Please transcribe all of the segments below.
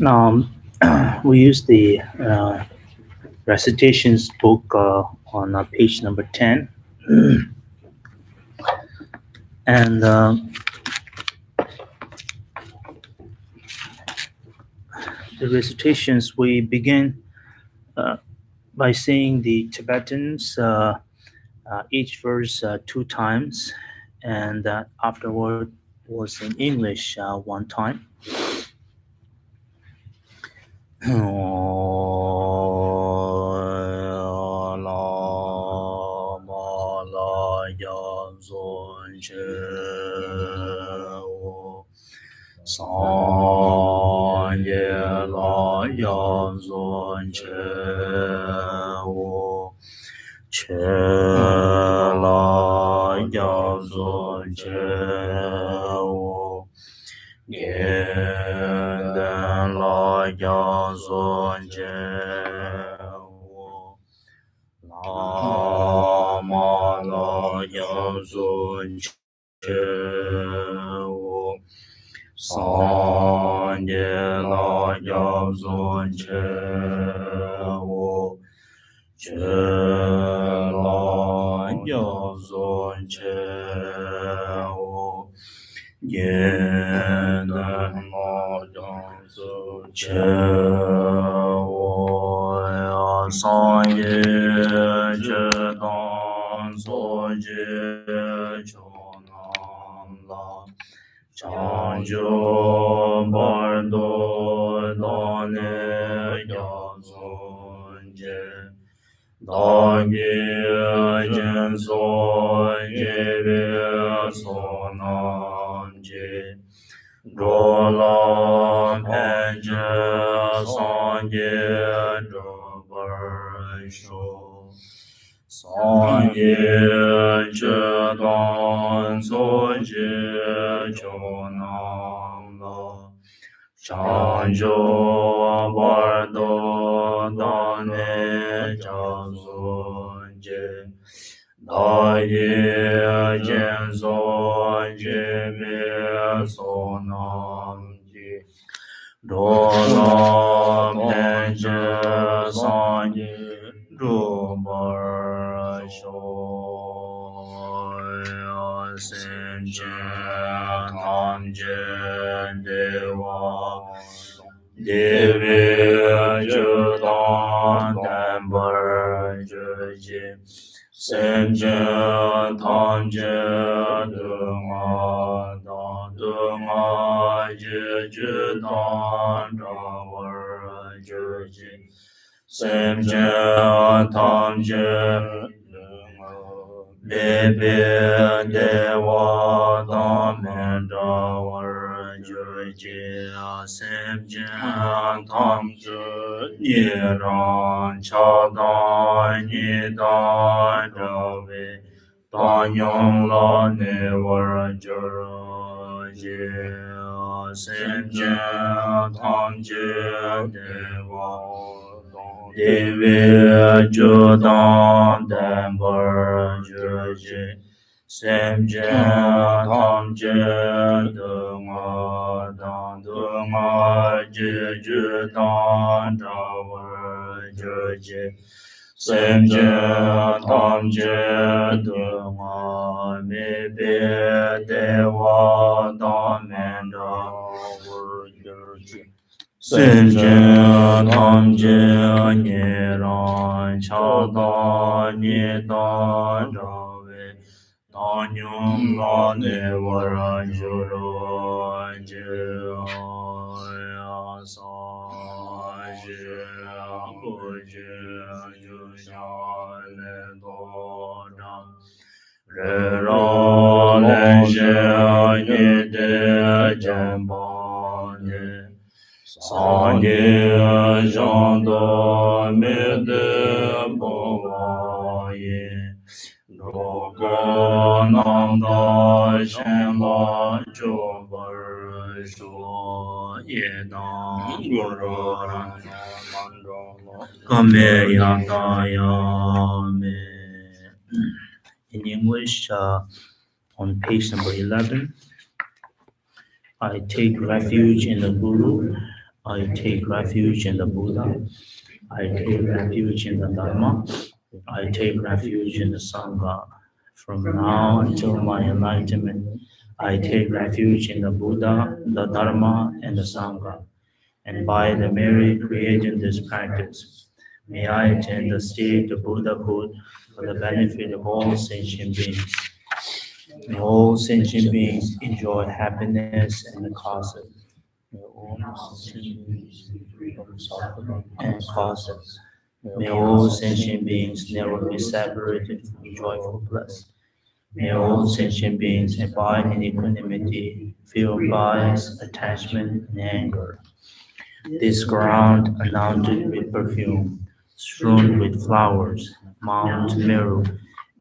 Now, we use the recitations book on page number 10. And the recitations, we begin by saying the Tibetans, each verse 2 times, and afterward was in English 1 time. In English, on page number 11, I take refuge in the Guru, I take refuge in the Buddha, I take refuge in the Dharma, I take refuge in the Sangha. From now until my enlightenment, I take refuge in the Buddha, the Dharma, and the Sangha. And by the merit created in this practice, may I attain the state of Buddhahood for the benefit of all sentient beings. May all sentient beings enjoy happiness and causes. May all sentient beings be free from suffering and causes. May all sentient beings never be separated from joyful bliss. May all sentient beings abide in equanimity, feel bias, attachment, and anger. This ground anointed with perfume, strewn with flowers, Mount Meru,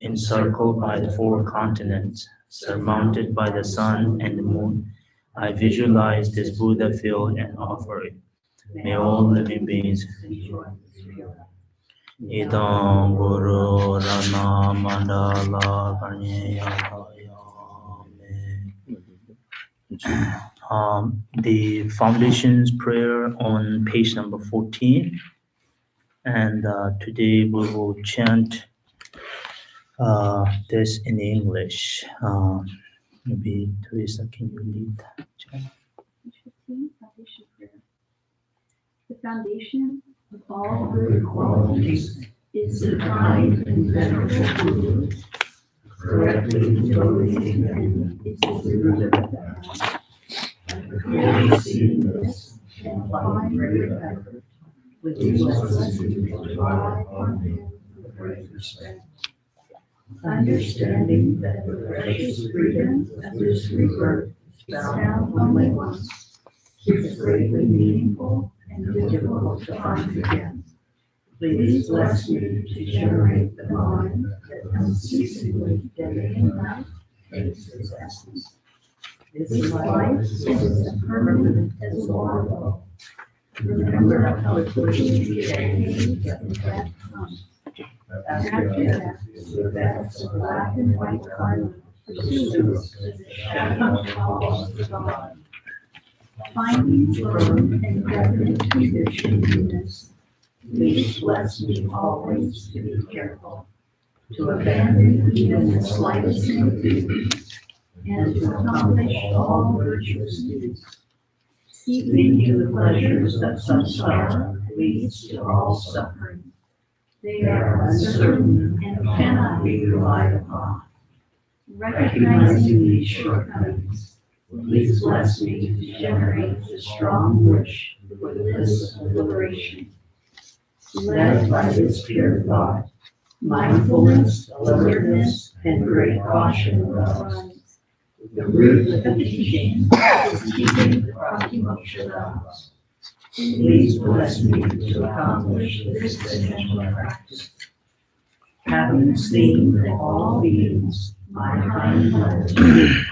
encircled by the four continents, surmounted by the sun and the moon, I visualize this Buddha field and offer it. May all living beings enjoy this field. Idam Guru Rana Mandala The foundation's prayer on page number 14, and today we will chant this in English. Maybe Teresa, can you lead that chant? Page 15, foundation prayer. The foundation of all good qualities is the kind and venerable Guru. Correctly totally independent is the Guru of God. Clearly seeing this and by great effort, with his blessing to rely on him with great respect. Understanding that the precious freedom of this rebirth is found only once, is greatly meaningful and difficult to find again. Please bless me to generate the mind that unceasingly, day and night, takes its essence. This life is as permanent as water. Remember how quickly the day gets back home. After that, the beds of black and white carpet pursues the shadow falls the dawn. Finding firm and definite conviction in this, please bless me always to be careful, to abandon even the slightest of duties, and to accomplish all virtuous deeds. Seeking to the pleasures of samsara leads to all suffering. They are uncertain and cannot be relied upon. Recognizing these shortcomings, please bless me to generate the strong wish for the bliss of liberation. Led by this pure thought, mindfulness, alertness, and great caution arise. The root of the teaching is keeping the Pratimoksha. Please bless me to accomplish this essential practice. Having seen that all beings, my kind mothers,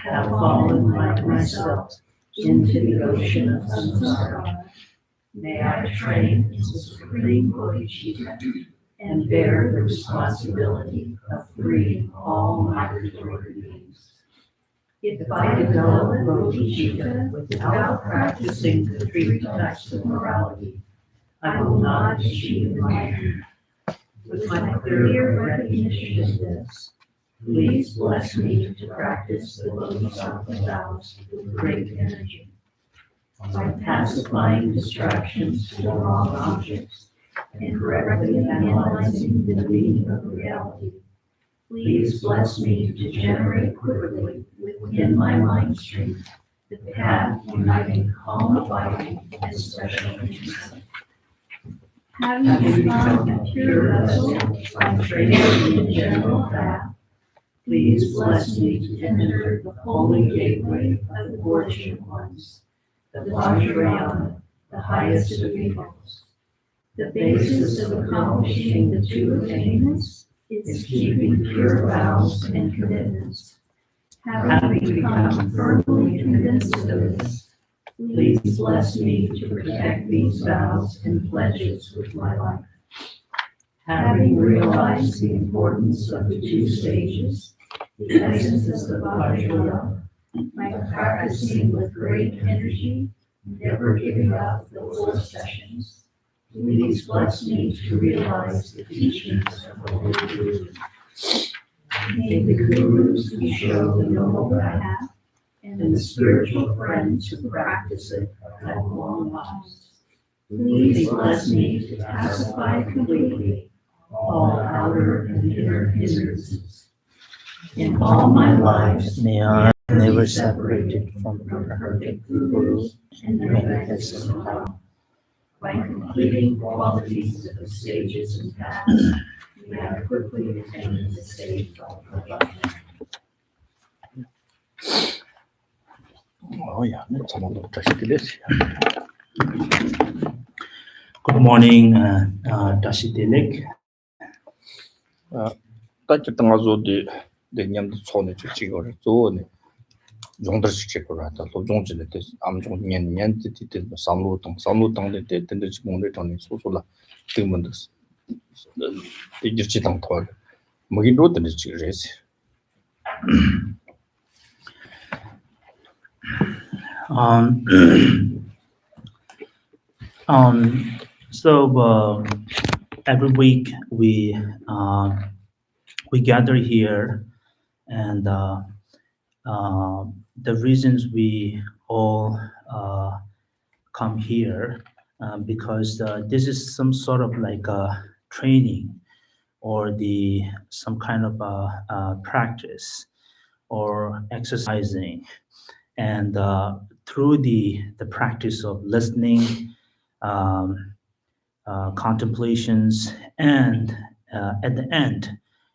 have fallen like myself into the ocean of samsara, may I train in supreme bodhicitta and bear the responsibility of freeing all migratory beings. If I develop bodhicitta without practicing the three types of morality, I will not achieve my end. With my clear recognition of this, please bless me to practice the bodhisattva vows with great energy. By pacifying distractions to the wrong objects and correctly analyzing the meaning of reality, please bless me to generate quickly within my mind stream the path uniting calm abiding and special insight. Having become a pure vessel by training in the general path, please bless me to enter the holy gateway of the fortunate ones, the Vajrayana, the highest of eagles. The basis of accomplishing the two attainments is keeping pure vows and commitments. Having become firmly convinced of this, Please bless me to protect these vows and pledges with my life. Having realized the importance of the two stages, the essences of Vajrayana, by practicing with great energy, never giving up the 4 sessions, please bless me to realize the teachings of the Holy Guru. May the Gurus who show the noble path and the spiritual friends who practice it have long lives. Please bless me to pacify completely all outer and inner hindrances. In all my lives, May I never separated from the perfect Guru and and manifest manifest power. By completing qualities of the stages and paths, may I quickly attain the state of perfection. Good morning, Dashitilik. 딱히 당아조디 내년도 손에 주치고를 조네 용들식 제거라다 로종진에 때 암종 년년 뒤때 삼로동 때 된들 지금을 전에 소소라 때문에 이제 당 토할 뭐긴 로드는 지그레스 Um, so every week we gather here, and the reasons we all come here because this is some sort of like a training or some kind of practice or exercising, and through the practice of listening, um, contemplations, and at the end,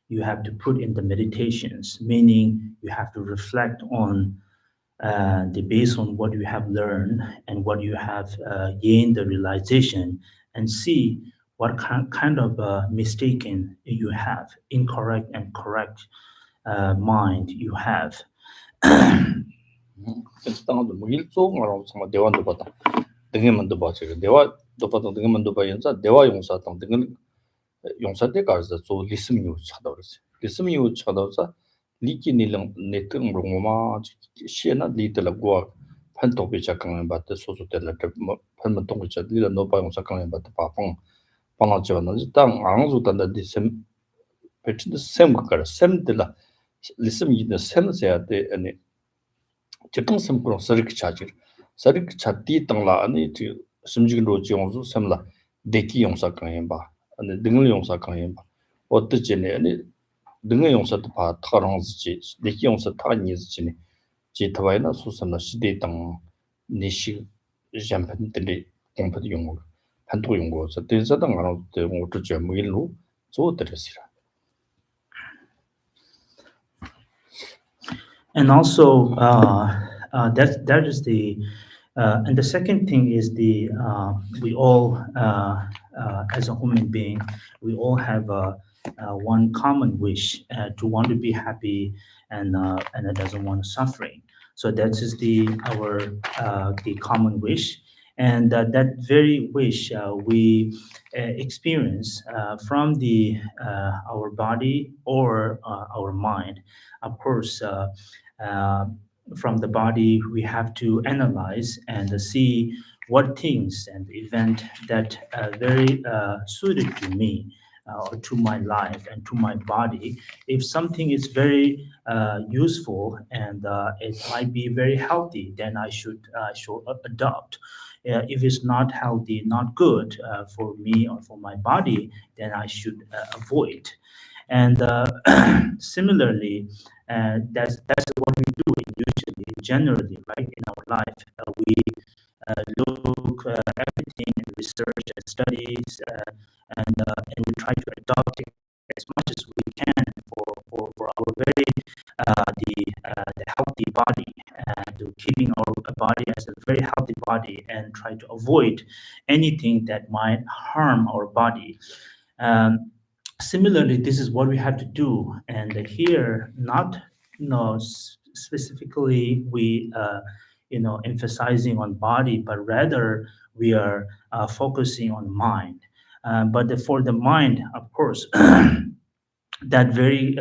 you have to put in the meditations, meaning you have to reflect on based on what you have learned and what you have gained the realization, and see what kind of mistaken you have, incorrect and correct mind you have. 당도 뭐 일종으로 정말 대화도 받아 등에만도 봐서 대화도 받아 등에만도 봐연자 대화 용사 등 등은 용사대 가서 저 리스미오 찾아버렸어 리스미오 찾아서 리키니랑 네트는 뭐마 시에나 리들하고 판독이 작가는 받다 소소텔라 뭐 판만 동그자 리라 노바 용사 강에 받다 파펑 방아지와는 땅 앙주단다 디셈 배치도 셈거라 셈들라 리스미는 셈세야 돼 아니 지금 심으로 서릭 차디 땅라 아니 지 심지로 지용수 셈라 데키 용사 강에 봐 아니 등을 용사 강에 봐 어떻게네 아니 등의 용사도 봐 타랑지 데키 용사 타니지네 지 타바이나 수선나 시대 땅 니시 잠판들이 공부도 용어 판도 용어 저 대사당 알아도 뭐도 좀 일로 좋더라시라. And also, that is and the second thing is we all, as a human being, we all have one common wish to want to be happy, and it doesn't want suffering. So that is the common wish, and that very wish we experience from our body or our mind. Of course, uh, from the body, we have to analyze and see what things and event that very suited to me or to my life and to my body. If something is very useful and it might be very healthy, then I should adopt. If it's not healthy, not good for me or for my body, then I should avoid. And similarly, that's what we do usually, generally, right, in our life. We look everything and research and studies, and we try to adopt it as much as we can for our very the healthy body, to keeping our body as a very healthy body, and try to avoid anything that might harm our body. Similarly, this is what we have to do, and here, not specifically we emphasizing on body, but rather we are focusing on mind. But for the mind, of course, that very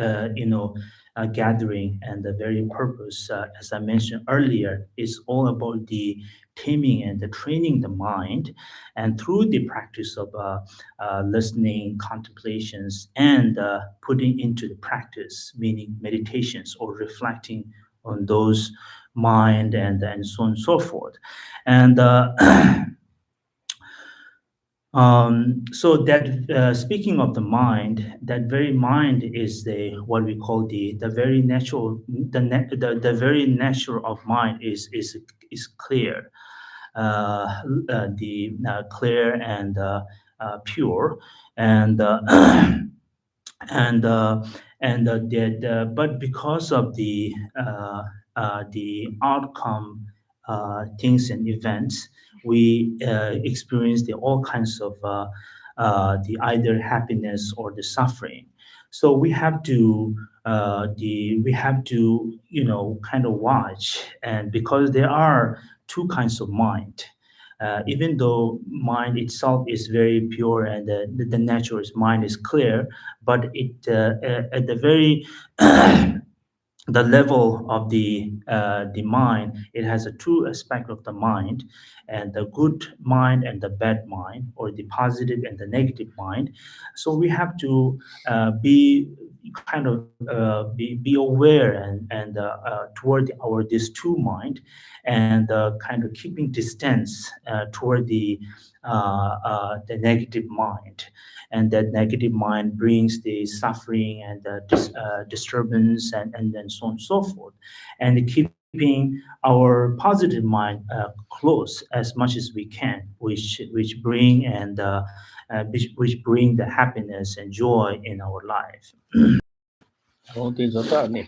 gathering and the very purpose, as I mentioned earlier, is all about the taming and the training the mind, and through the practice of listening, contemplations, and putting into the practice, meaning meditations or reflecting on those mind and so on and so forth. And so that speaking of the mind, that very mind is the what we call the very natural the very nature of mind is clear, the clear and pure, and and but because of the outcome things and events, we experience the all kinds of the either happiness or the suffering. So we have to kind of watch, and because there are two kinds of mind. Even though mind itself is very pure and the natural mind is clear, but it at the very the level of the mind, it has a two aspect of the mind, and the good mind and the bad mind, or the positive and the negative mind. So we have to be kind of be aware and toward our these two mind, and kind of keeping distance toward the negative mind, and that negative mind brings the suffering and the disturbance and then so on and so forth, and keeping our positive mind close as much as we can, which bring which bring the happiness and joy in our life. 어디 저다 아니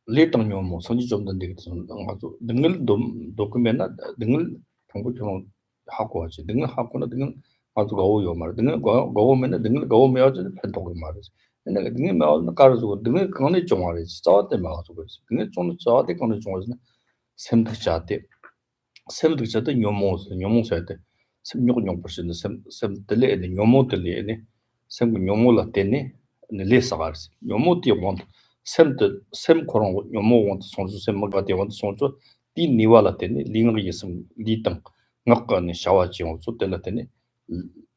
레이팅 요 손이 좀 던데 아주 등을 도크면나 등을 정보처럼 하고 하지 등을 하고는 등을 아주 거우요 말 등을 거우면은 등을 거우면 아주 편독을 말이지 근데 등을 뭐 가르고 등을 그거는 좀 말이지 저한테 막아서 그랬어 등을 좀 저한테 그거는 좀 와서 샘득자한테 샘득자도 뇨모서야 돼 샘욕 샘들레 뇨모들레네 샘 뇨모라 때네 레사가르스 뇨모티 원 샘드 샘 코랑 뇨모 원 손수 샘마가 되 원 손수 디 니와라 때네 링을 예스 리땅 ngakka shawaji on so tela tene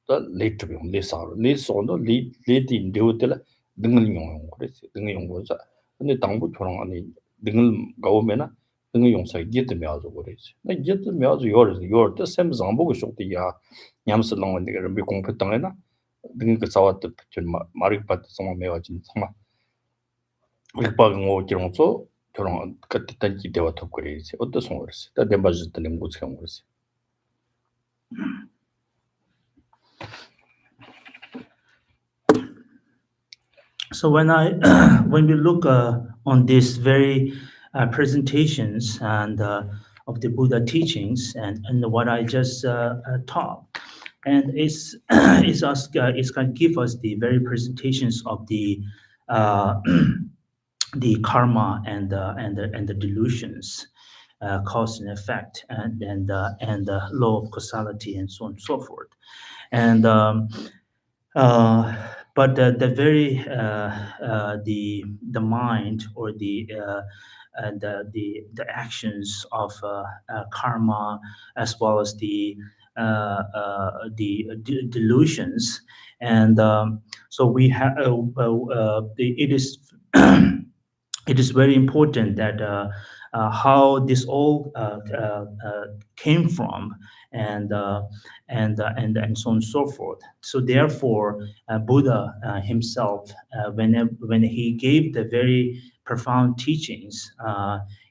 ta late bi on le sa le so no le di ndew tela dingal nyong kore dingal yong go sa 근데 당부 초랑 아니 dingal gawo mena dingal yong sa get me azo kore na get me azo yor ta sem zambo go shok ya nyams long ne ga bi kong phetang na dingal ka sawat chen marik pat sama me wa chin sama rik pa ngo kirong so 초랑 ka tan ki dewa thop kore 어떤 송 그랬어 다 덴바지 때문에 못 참 그랬어 So when I when we look on these very presentations and of the Buddha teachings and what I just taught, and it's going to give us the very presentations of uh, the karma and the delusions, cause and effect, and the law of causality, and so on and so forth. And uh, but the very the mind, or the actions of karma, as well as the delusions, and so we have it is it is very important that how this all came from, and and so on and so forth. So therefore, Buddha himself, when he gave the very profound teachings,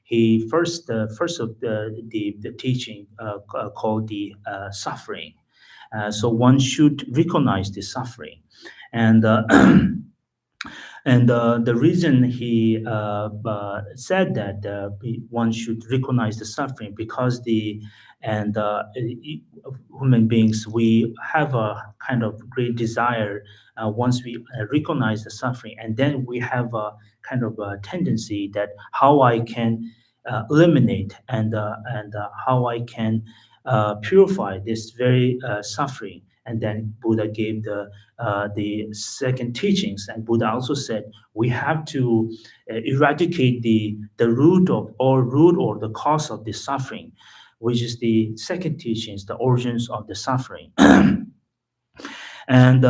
he first of the teaching called the suffering. So one should recognize the suffering, and and the reason he said that one should recognize the suffering, because human beings, we have a kind of great desire once we recognize the suffering, and then we have a kind of a tendency that how I can eliminate and how I can purify this very suffering. And then Buddha gave the second teachings, and Buddha also said we have to eradicate the root of or root or the cause of the suffering, which is the second teachings, the origins of the suffering. And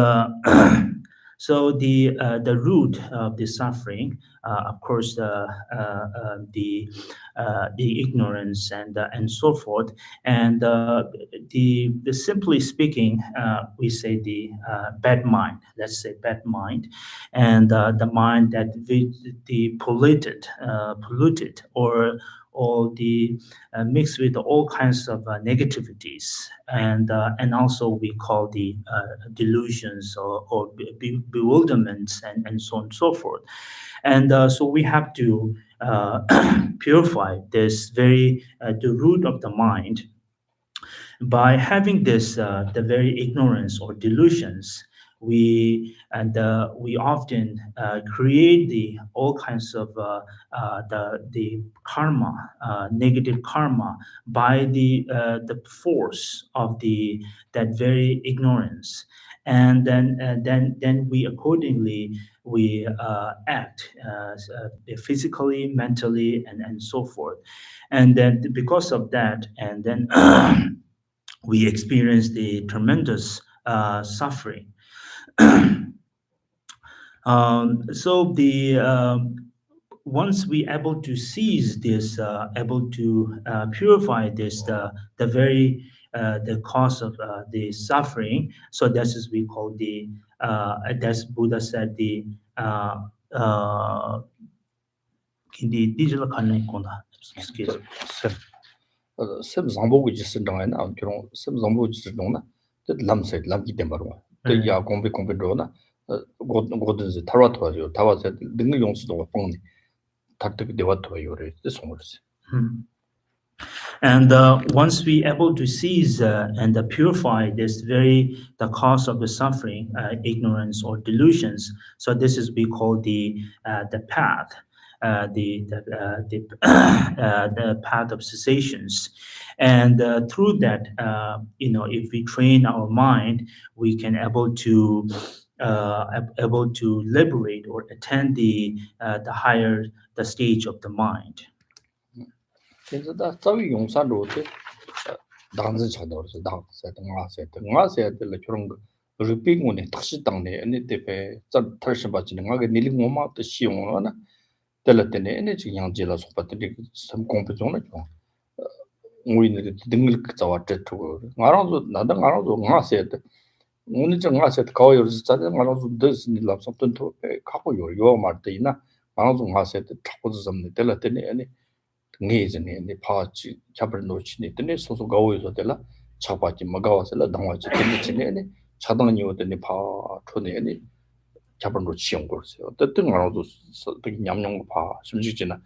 so the root of the suffering, of course, the ignorance and so forth, and the simply speaking, we say the bad mind. Let's say bad mind, and the mind that the polluted or the mixed with all kinds of negativities, and also we call the delusions or bewilderments and so on and so forth. And so we have to purify this very the root of the mind by having this the very ignorance or delusions. We often create the all kinds of the karma, negative karma, by the force of the that very ignorance. And then we accordingly we act physically, mentally, and so forth. And then because of that, and then we experience the tremendous suffering. So the once we able to seize this, able to purify this, the very the cause of the suffering. So that's as we call the that's Buddha said the in the digital connect. Excuse me. 셈 zambu ji sin dang na kyo 셈 zambu ji dong na de lam se lam ki dem baro de ya gong be do na go de zi tarwa to yo tawa se ding yong su do pong ni tar de de wa to yo re de song se. And once we able to seize and purify this very the cause of the suffering, ignorance or delusions. So this is we call the path, the path of cessations. And through that, if we train our mind, we can able to liberate or attain the higher the stage of the mind. 그래서 다 자위 용산로데 당지 차도서 당세 nga se de la chorong ruping ne tashi tangne ne tepe za tarshi ba jin nga ge nili ngoma de xiong na de la de ne ji yang ji la so pa de sam compétition na chong ngui ne de dingil ka wa de to nga ra zo na da nga ra zo nga se de nguni 저 nga se de ka yo ji za de nga ra zo de ni la so ton to ka ko yo ma de na nga ra zo nga se de cha ko zo ne de la de ne ngezene ne 파치 잡을 놓치니 때네 소소 가오에서 될라 차바지 마가와서라 당와지 때네 네 차당이 오더니 파 촌에 네 잡을 놓치온 거였어요. 어떤 거라도 되게 냠냠 파 심지지나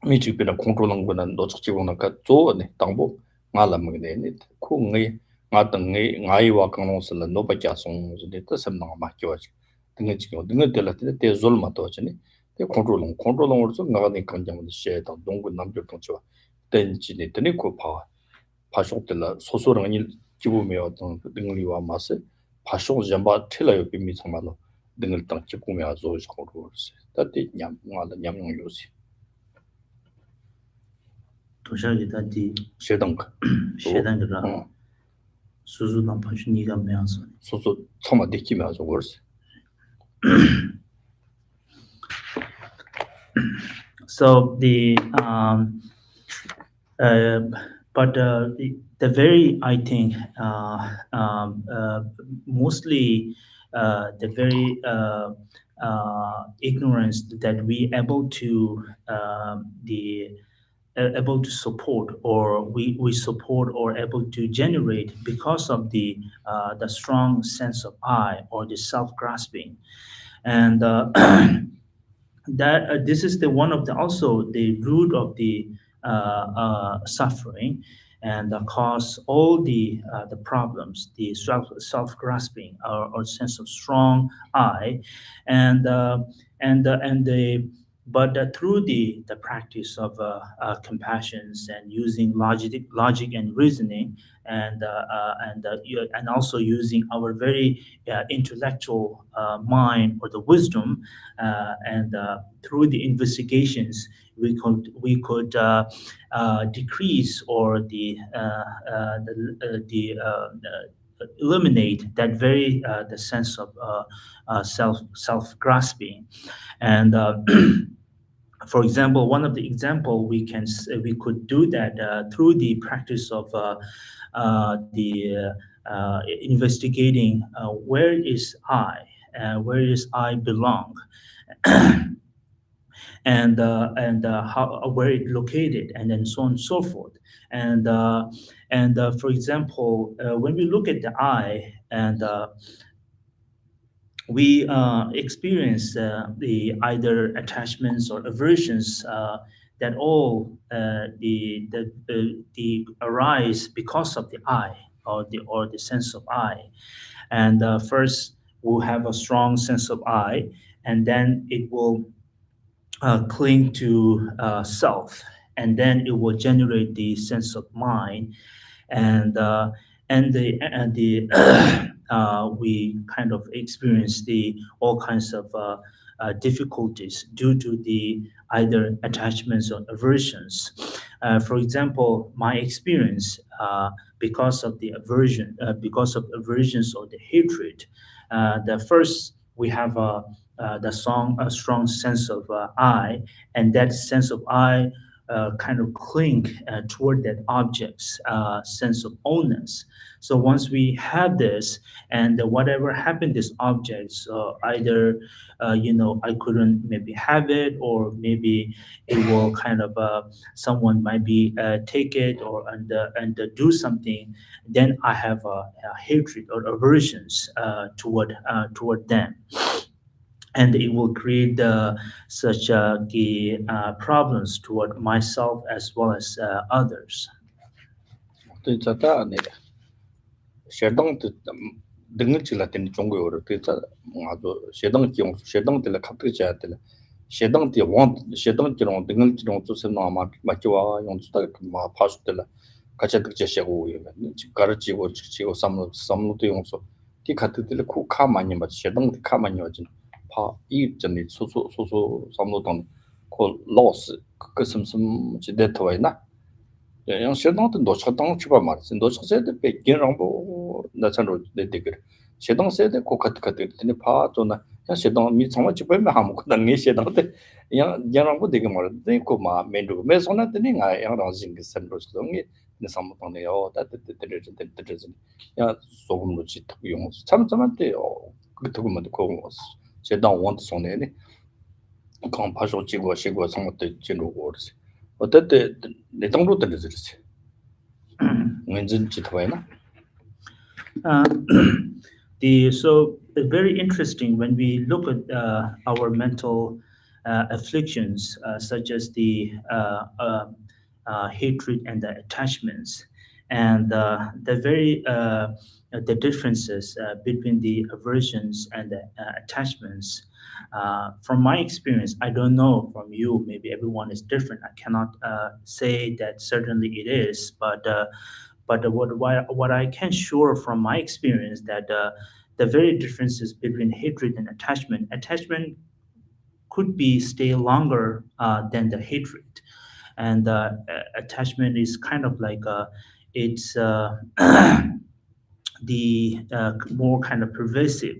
미치비나 컨트롤한 거는 놓치고나까 조네 당보 말람게 네 콩이 마땅히 나이와 강롱슬라 노바자송 이제 뜻sem나 막혀지 등에 지금 등에 될때 대졸 맞도지니 컨트롤은 나가는 강장을 시에다 동구 남쪽 통치와 댄지니 드니 고파 파쇼들라 소소랑 일 기부메 어떤 능리와 맛을 파쇼 잠바 틀어요 비미 정말로 능을 땅 기부메 아주 저거로 다들 냠마다 냠용 요시 도시락이 다디 쉐덩가 쉐단가 수수단 파슈니가 메안서 소소 처마 데키메 아주 거스. So but the very I think mostly the very ignorance that we able to able to support or we support or able to generate because of the strong sense of I or the self grasping. And that this is the one of the also the root of the suffering and cause all the problems, the self grasping or sense of strong I, and the But through the practice of compassions and using logic and reasoning, and also using our very intellectual mind or the wisdom, and through the investigations, we could decrease or eliminate that very the sense of self grasping. And for example, one of the example we could do that through the practice of the investigating where is where is I belong, and how where it located, and then so on and so forth. And for example, when we look at the I, and we experience the either attachments or aversions that all the arise because of the I, or the sense of I. And first we'll have a strong sense of I, and then it will cling to self, and then it will generate the sense of mind, and the we kind of experience the all kinds of difficulties due to the either attachments or aversions. For example, my experience, because of aversions or the hatred, the first we have a strong sense of I, and that sense of I kind of cling toward that object's sense of ownness. So once we have this, and whatever happened, this object, either I couldn't maybe have it, or maybe it will kind of someone might be take it, or do something, then I have a hatred or aversions toward them, and it will create such the problems toward myself as well as others. 또 자다 네 쉐동 등을 질라된 중국어로 그래서 아주 쉐동 기용 쉐동들 갑자기 될 쉐동 원 쉐동 기용 등을 기용 조선 아마 맞죠 용수다 뭐 파수들 같이 듣지 시고 가르치고 지고 삼로도 용수 티 같은들 쿠카 많이 맞 쉐동 카 많이 맞진 파이 전에 소소 삼로동 콜 로스 그 심심 지대토이나 yang shedang de nocha dang chiba mar sin nocha se de pe gen rang bo na chan ro de de ger shedang se de ko kat kat de ne pa to na yang shedang mi chang ma chiba me ha mo ko dang ne shedang de yang rang bo de ge mar de ko ma men ro me so na de ne nga yang rang jing ge san ro so ngi ne sam mo ne yo da de ya so gum ro chi ta yong 참 참한테 그 두고 뭐 고 shedang want so ne ne 강 파쇼 지고 시고 상것도 진로 거르지 어때 내 정도 들으지 왠지 지도에나 Uh, so very interesting when we look at our mental afflictions, such as the hatred and the attachments, and the differences between the aversions and the attachments. From my experience, I don't know from you. Maybe everyone is different. I cannot say that certainly it is, but what I can sure from my experience, that the very differences between hatred and attachment could be stay longer than the hatred, and attachment is kind of like it's the more kind of pervasive,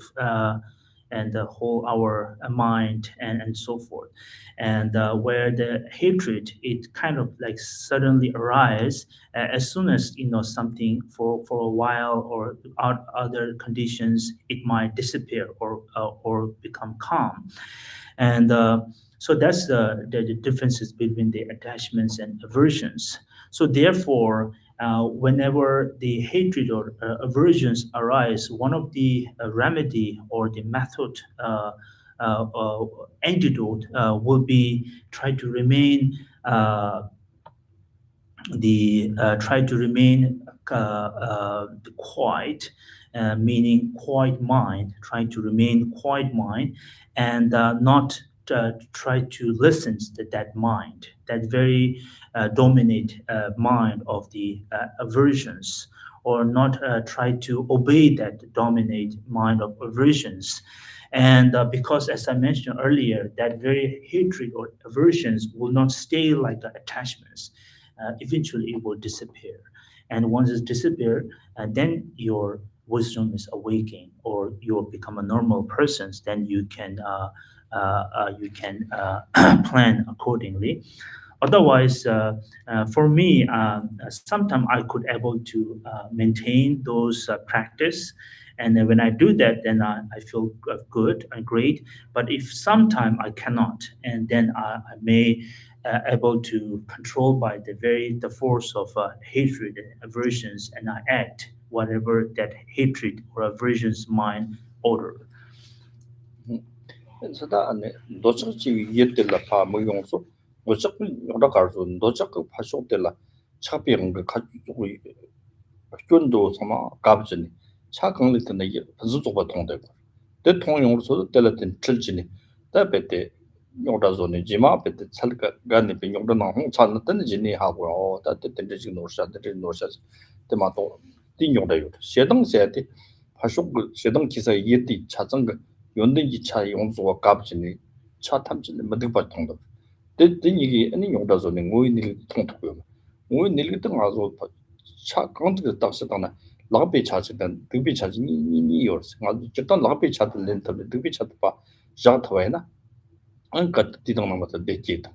and the whole our mind, and so forth, and where the hatred, it kind of like suddenly arise as soon as something for a while, or other conditions, it might disappear, or become calm. And so that's the differences between the attachments and aversions. So therefore, whenever the hatred or aversions arise, one of the remedy or the method, antidote, will be try to remain try to remain quiet, meaning quiet mind, trying to remain quiet mind, and not try to listen to that mind, that very dominant mind of the aversions, or not try to obey that dominate mind of aversions. And because, as I mentioned earlier, that very hatred or aversions will not stay like the attachments. Eventually, it will disappear. And once it's disappeared, then your wisdom is awakening, or you will become a normal person. Then you can plan accordingly. Otherwise, for me, sometimes I could able to maintain those practice, and then when I do that, then I feel good and great. But if sometime I cannot, and then I may able to control by the force of hatred and aversions, and I act whatever that hatred or aversions mind order. sada ane dochak chi yette la pa mo yongso dochak yoda karso dochak pa shokte la chapi ng ka ju kyundo sama kabjini cha kangli tene ye pzu zoba tongde de tong yong so de la tin chilchini da bete yoda zone jima bete chalka gani pe yoda na hong chan tan jini ha go da de de ji no sha de no sha de ma to tin yoda yo shedang se de pa shok shedang kisa yeti cha zang 연등기 차 용소가 값이니 차 탐진을 만들 바 통도 됐더니 이게 아니 용다서는 모인일 통통고요 모인일 같은 가서 차 강도 딱서다나 라베 차지던 등비 차지니 이요 아주 일단 라베 차들 렌터 등비 차도 봐 자타와이나 안까 뒤동만 맞다 되지다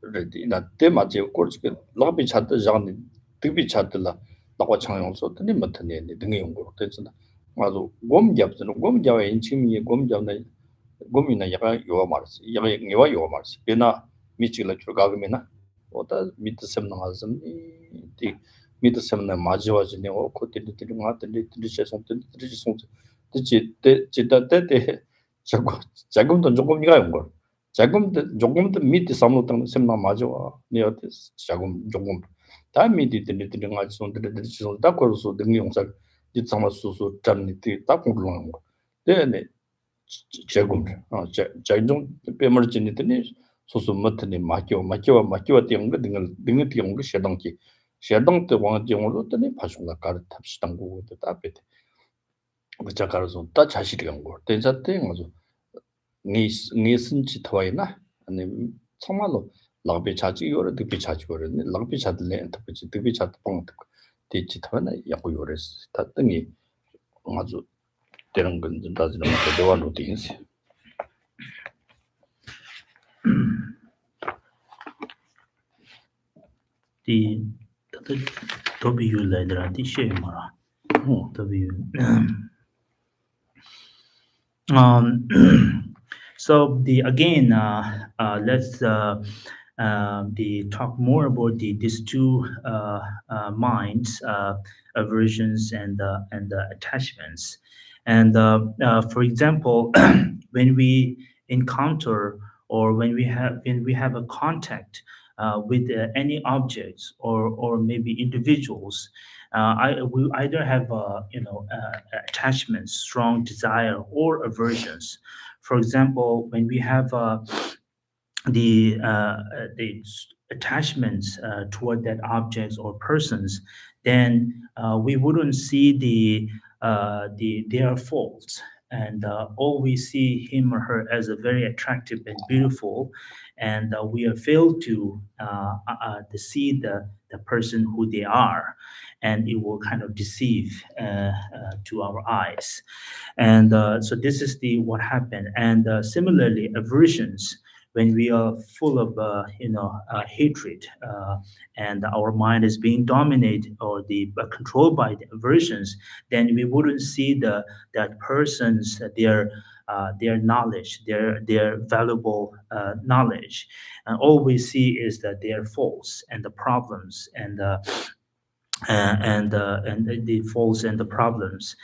레디나 때마지 꼬르게 라베 차도 자니 등비 차들라 나와 창용소 드니 못하네 등의 용고 됐잖아 맞아. 곰 잡는 곰 잡아 인침이 곰 잡는 곰이나 야가 요가 말스. 야가 요가 요가 말스. 베나 미치라 줄가금이나 오다 미트 셈나 하슨 이 미트 셈나 마지와지네 오 코티디 디링아 딜리 딜리셰송 딜리셰송 디지 데 지다 데데 자금도 조금이가 온 걸. 자금도 조금도 미트 삼로당 셈나 마지와 네 어때 자금 조금 다 미트 딜리 디링아 손 딜리셰송 다 거기서 등이 용사 이 정말 수수 잡니티 딱 공부하는 거. 네네. 제공. 자정 빼머지니더니 수수 못더니 마키와 띄는 거 등을 띄는 거 셔덩기. 셔덩 때 왕정으로 더니 파송가 가르 탑시당 거도 답에. 그 자가로서 다 자실이 간 거. 대자 때 가서 니 신지 터와이나 아니 정말로 라비 자지 요래 득비 자지 거는 라비 자들래 엔터프지 득비 자도 뻥 디지털나 야고 요레스 다 등이 아주 되는 건 다지는 것 대화로 되는지 The W later the share mara. W. So the again, let's talk more about these two minds, aversions and attachments. And for example, when we encounter or when we have a contact with any objects or maybe individuals, we either have attachments, strong desire, or aversions. For example, when we have the attachments toward that objects or persons, then we wouldn't see their faults, and all we see him or her as a very attractive and beautiful, and we have failed to see the person who they are, and it will kind of deceive to our eyes. And so this is the what happened. And similarly, aversions, when we are full of hatred, and our mind is being dominated or controlled by the aversions, then we wouldn't see that person's their knowledge, their valuable knowledge, and all we see is that their faults and the problems and the faults and the problems.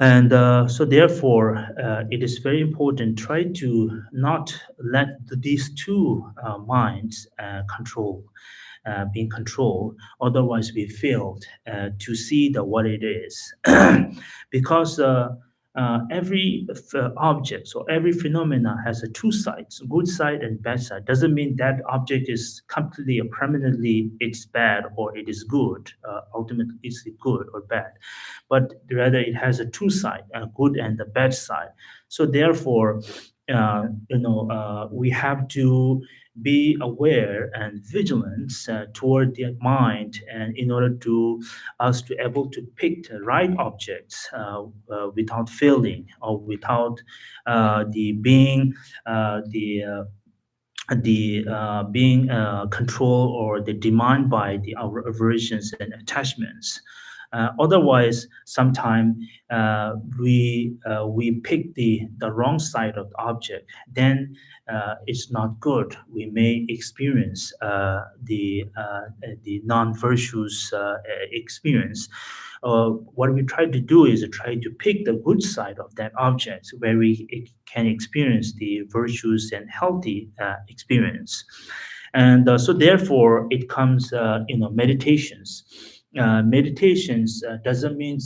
And so, therefore, it is very important. Try to not let these two minds being controlled. Otherwise, we failed to see what it is, because every object or every phenomena has a two sides, good side and bad side. Doesn't mean that object is completely or permanently it's bad or it is good. Ultimately, is it good or bad? But rather, it has a two side, a good and the bad side. So therefore, we have to be aware and vigilant toward the mind, and in order to us to able to pick the right objects without failing or without the being the being controlled or the demand by our aversions and attachments. Otherwise, sometimes we pick the wrong side of the object. Then it's not good. We may experience the non-virtuous experience. What we try to do is try to pick the good side of that object where we can experience the virtuous and healthy experience. And so therefore it comes meditations. Meditations doesn't mean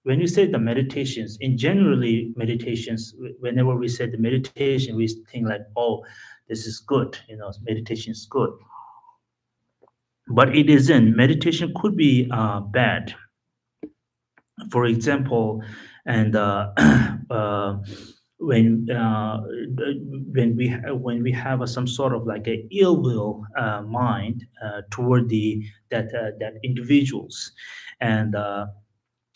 when you say the meditations, in generally meditations, whenever we say the meditation, we think like, oh, this is good, meditation is good. But it isn't. Meditation could be bad. For example, and when we have some sort of like a ill will mind toward that individuals, and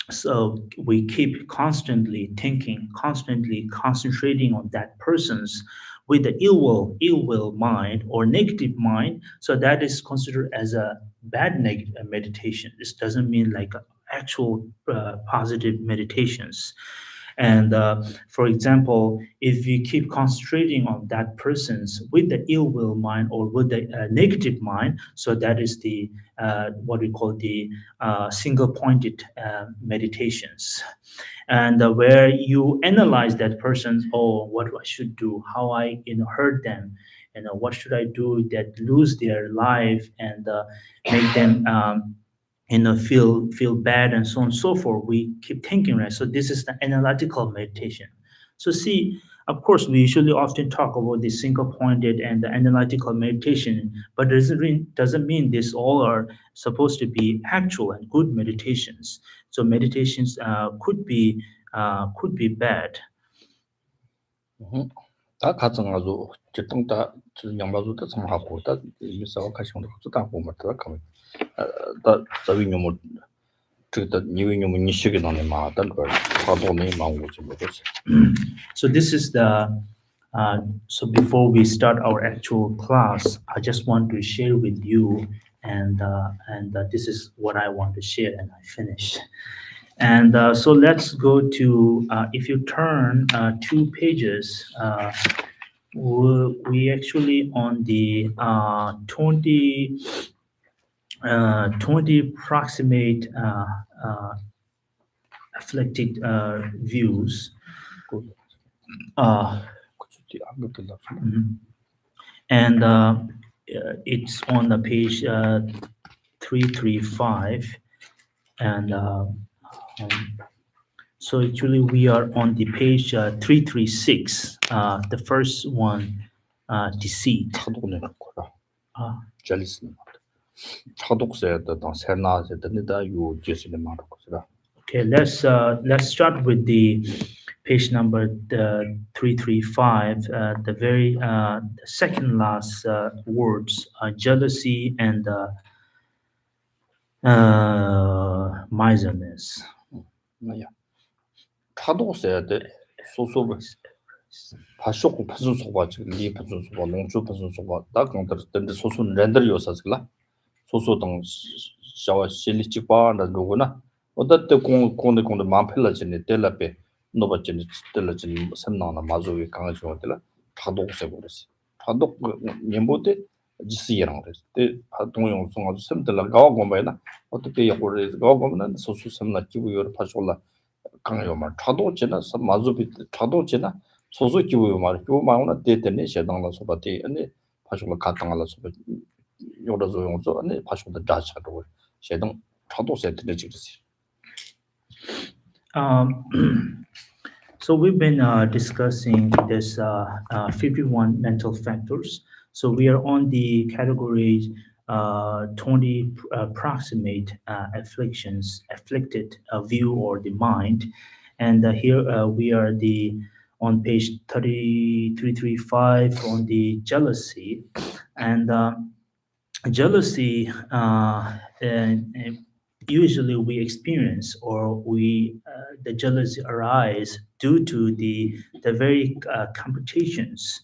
so we keep constantly thinking, constantly concentrating on that person's with the ill will mind or negative mind. So that is considered as a bad negative meditation. This doesn't mean like actual positive meditations. And for example, if you keep concentrating on that person's with the ill will mind or with the negative mind, so that is the what we call the single pointed meditations. And where you analyze that person, oh, what I should do, how I hurt them, what should I do that lose their life and make them feel bad and so on and so forth. We keep thinking, right? So this is the analytical meditation. So see, of course, we usually often talk about the single pointed and the analytical meditation, but doesn't mean this all are supposed to be actual and good meditations. So meditations could be bad. 다 가정가지고 제동다 양바주도 좀 하고 다 미사와 가시면 다 보면 다 자위님 뭐 저기다 니위님 니시게 나네 마단 거 사도네 마고지 뭐지. So this is the so before we start our actual class, I just want to share with you, and this is what I want to share, and I finished. And so let's go to if you turn 2 pages, we actually on the 20 approximate afflicted views. And it's on the page 335, and so actually we are on the page 336, the first one, deceit. Okay, let's start with the page number 335, the very the second last words, jealousy and miserliness. 타독세야 소소부 파쇼고 무슨 소바 리 무슨 소바 농주 무슨 소바 다 강들 던데 소소는 렌더 요사스라 소소동 샤와 실리치 바나 누구나 어떻게 공의 만펠라지네 텔라페 노바지네 텔라지네 선나나 마조위 강아지 어들라 타독세 버렸어 타독 년보때 지시랑 그랬어 때 동용 송아도 샘들라 가와 공부해나 어떻게 약고를 가와 공부는 소소 샘나 기부 요를 파쇼라 강요 말 차도지나 마주비 차도지나 소소 기부 말 기부 마오나 데데네 셰당라 소바티 아니 파쇼라 가당알라 소바 요라조 용조 아니 파쇼다 자차도 셰당 차도 세트네 지르시. So we've been discussing this 51 mental factors. So we are on the category 20 approximate afflictions, afflicted view or the mind. And here we are the on page 3335 on the jealousy. And jealousy and usually we experience or we the jealousy arise due to the very competitions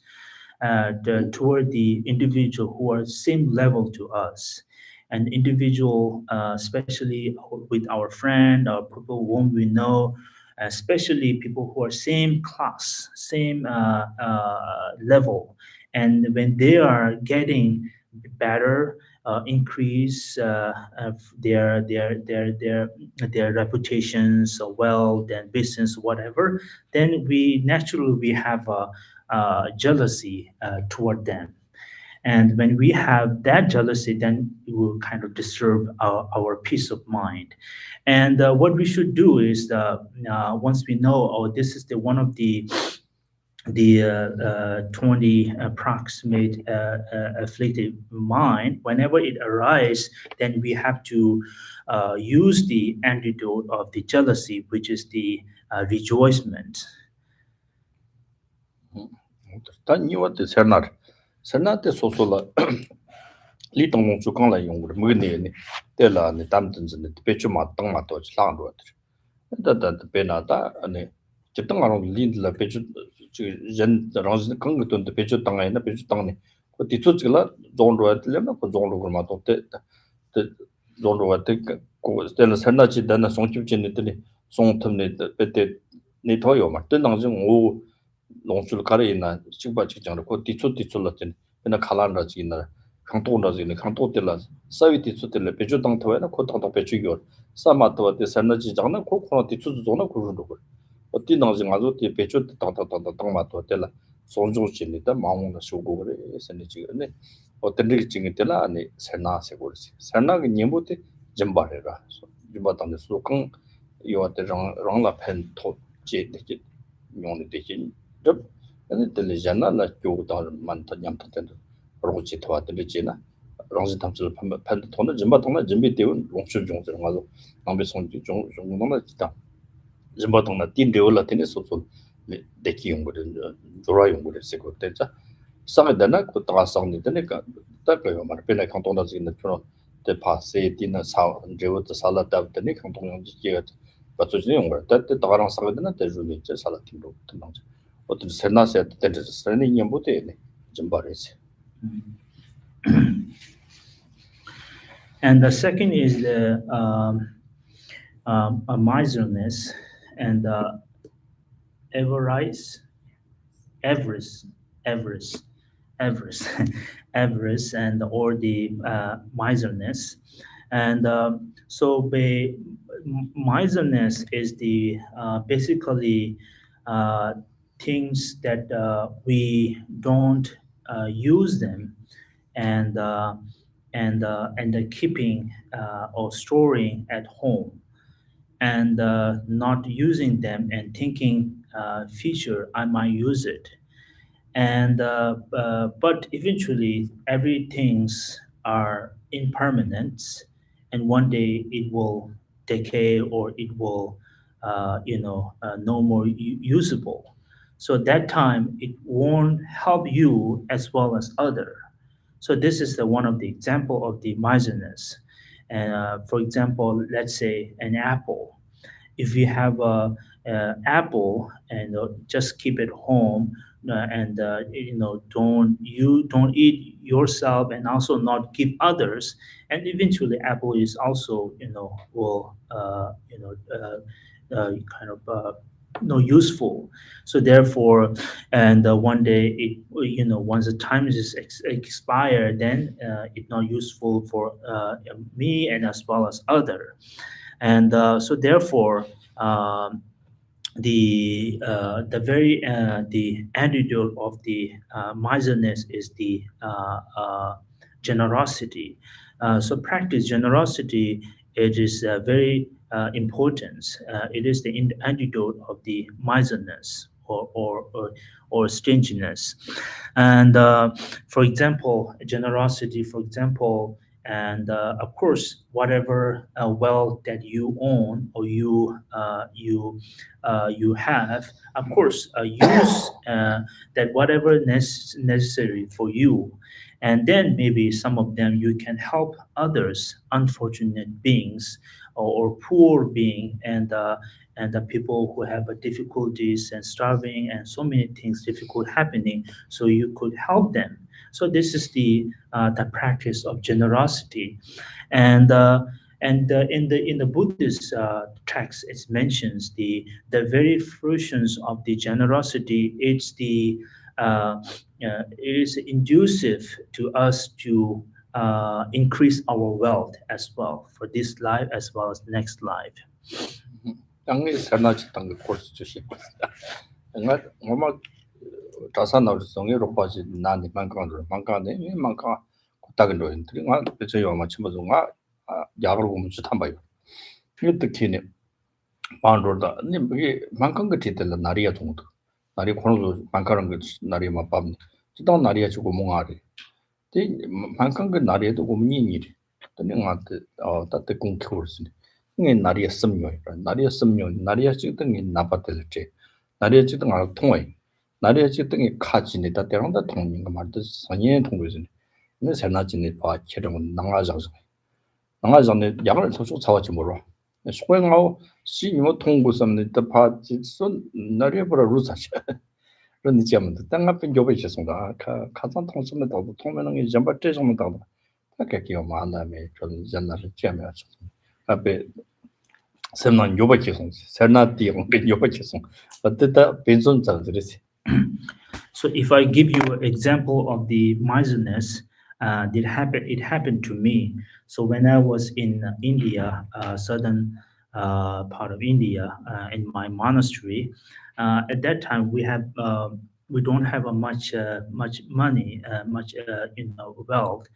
toward the individual who are same level to us, an individual especially with our friend or people whom we know, especially people who are same class, same level, and when they are getting better, increase of their reputations or wealth and business whatever, then we naturally we have a jealousy toward them. And when we have that jealousy, then it will kind of disturb our peace of mind. And what we should do is once we know, oh, this is the one of the 20 approximate afflicted mind, whenever it arises, then we have to use the antidote of the jealousy, which is the rejoicement. 다 니와데 세나데 소소라 리 동몽 주강라 용거 뭐네니 때라니 담든즈네 베추마 땅마도 랑로들 다다 베나다 아니 집땅가로 린들라 베추 전 랑즈 강거던데 베추 땅아이나 베추 땅네 그 뒤쪽을라 존로들려나 그 존로를 마도데 존로한테 고 스텔라 세나지 다나 송집진들이 송텀네 베테 네토요 막 뜻당중 오 농술 가래이나 식바 직장으로 그 뒤쪽라진 그나 칼란라지나 강도라지네 강도들라 사위 뒤쪽들레 배주 당토에나 그 당도 배주요 사마토한테 산나지 장나 그 코너 뒤쪽조나 그런도 그 어디 나지 가서 뒤 배주 당당당 당마토 때라 손조진이다 마음으로 쇼고 그래 선이지네 어떤 게 지금들라 아니 산나세 그러지 산나가 님부터 점바래라 좀바당데 소강 요한테 랑라 펜토 제데 용의 대신 접 아니 들리잖아 나 교다 많다 냠탄데 로지 도와드리지나 롱지 탐질 판도 돈을 점바통나 준비되온 롱출 종들 가서 남배 손지 종 종놈나 기타 점바통나 딘데올라 테네 소소 데키 용거든 조라 용거든 세고 때자 상에다나 그다가 상니데니까 딱요 말 베네 칸톤다지 있는 저 데 파세 디나 사 제우트 살라다 데니 칸톤 용지 게 맞추지 용거 때때 다가랑 상에다나 대주니 제 살라팀도 등당자 어떤 세나세 때때 세니 님부터네 좀 바르지. And the second is the miserness and avarice, avarice, avarice, avarice, avarice, and or the miserness. And so the miserness is the basically uh, things that we don't use them and keeping or storing at home and not using them and thinking future I might use it and but eventually everything's are impermanent and one day it will decay or it will no more usable, so that time it won't help you as well as other. So this is the one of the example of the miserness. And for example, let's say an apple. If you have a apple and just keep it home and don't eat yourself and also not give others, and eventually apple is also will kind of no useful. So therefore, and one day it once the time is expired, then it's not useful for me and as well as other. And so therefore, the antidote of the miserness is the generosity. So practice generosity. It is very importance. It is the antidote of the miserliness or stinginess. And for example, generosity, for example, and of course, whatever wealth that you own or you have, of course, use that whatever necessary for you, and then maybe some of them you can help others, unfortunate beings or poor being, and the people who have difficulties and starving and so many things difficult happening, so you could help them. So this is the practice of generosity. And in the Buddhist text, it mentions the very fruitions of the generosity. It is inducive to us to increase our wealth as well for this life as well as next life. 땅에 살나지던 그 코스 주시. nga ngoma tasa na songe ro pa ji na ni man ka ne man ka ta ga ro yin tri nga pe che yo ma chim zo nga ya ro mu chu tham ba yo ni de ki ne man ro da ni bi man ka ga ti de la na ri ya zong de na ri kon zo man ka ran ga na ri ma pa ni ji da na ri ya chu go mo nga ri de man ka ga na ri de go mi ni ri de ni nga de ta de kong ki ro si ni na ri ya sim yo na ri ya chi de ni na pa de che 나리에 지금 알 통해 나리에 지금 카지니다 때랑다 통인 거 말도 선예 통고지 근데 살나지네 봐 체력은 나가자서 약을 소소 사와지 몰라 소행하고 시니모 통고 섬네 때 파지 손 나리에 보라 루사시 그런 이제 하면 땅 앞에 교배 있었습니다 가산 통섬에 더 통면은 이 점바 때서면 더 그렇게 기억 많다며 좀 전날에 째면 앞에 세만 요바치송 세나티 on게 요바치송 어때다 벤존 자들이 So if I give you an example of the miserliness, it happened to me. So when I was in India, southern part of India, in my monastery, at that time we don't have a much money, much wealth,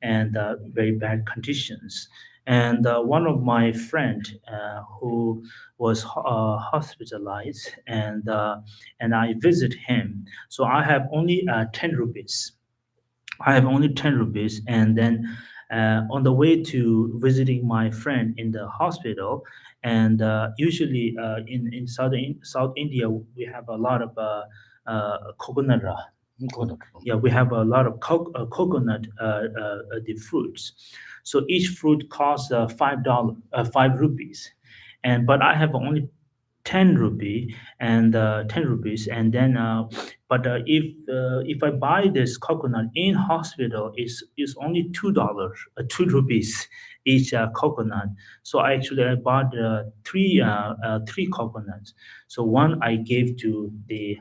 and very bad conditions. And one of my friend who was hospitalized, and I visit him. So I have only 10 rupees. I have only 10 rupees. And then on the way to visiting my friend in the hospital, and usually in South India, we have a lot of coconut. Yeah, we have a lot of coconut the fruits. So each fruit costs $5, 5 rupees, and but I have only 10 rupee and 10 rupees, and then but if I buy this coconut in hospital, is only $2, 2 rupees each coconut. So I bought three coconuts. So one I gave to the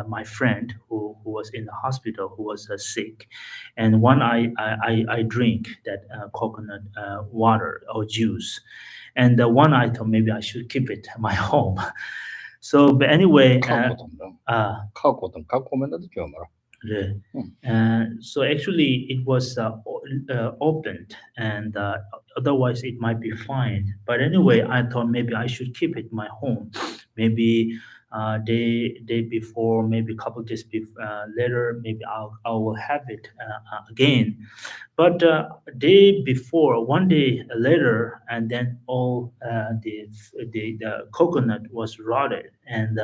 my friend who was in the hospital, who was sick, and one I drink that coconut water or juice, and the one I thought maybe I should keep it at my home. So, but anyway, 카고든 카고면도 좀 알아 so actually it was opened, and otherwise it might be fine. But anyway, I thought maybe I should keep it in my home. Maybe day before, maybe a couple days later, maybe I will have it again. But day before, one day later, and then all the coconut was rotted and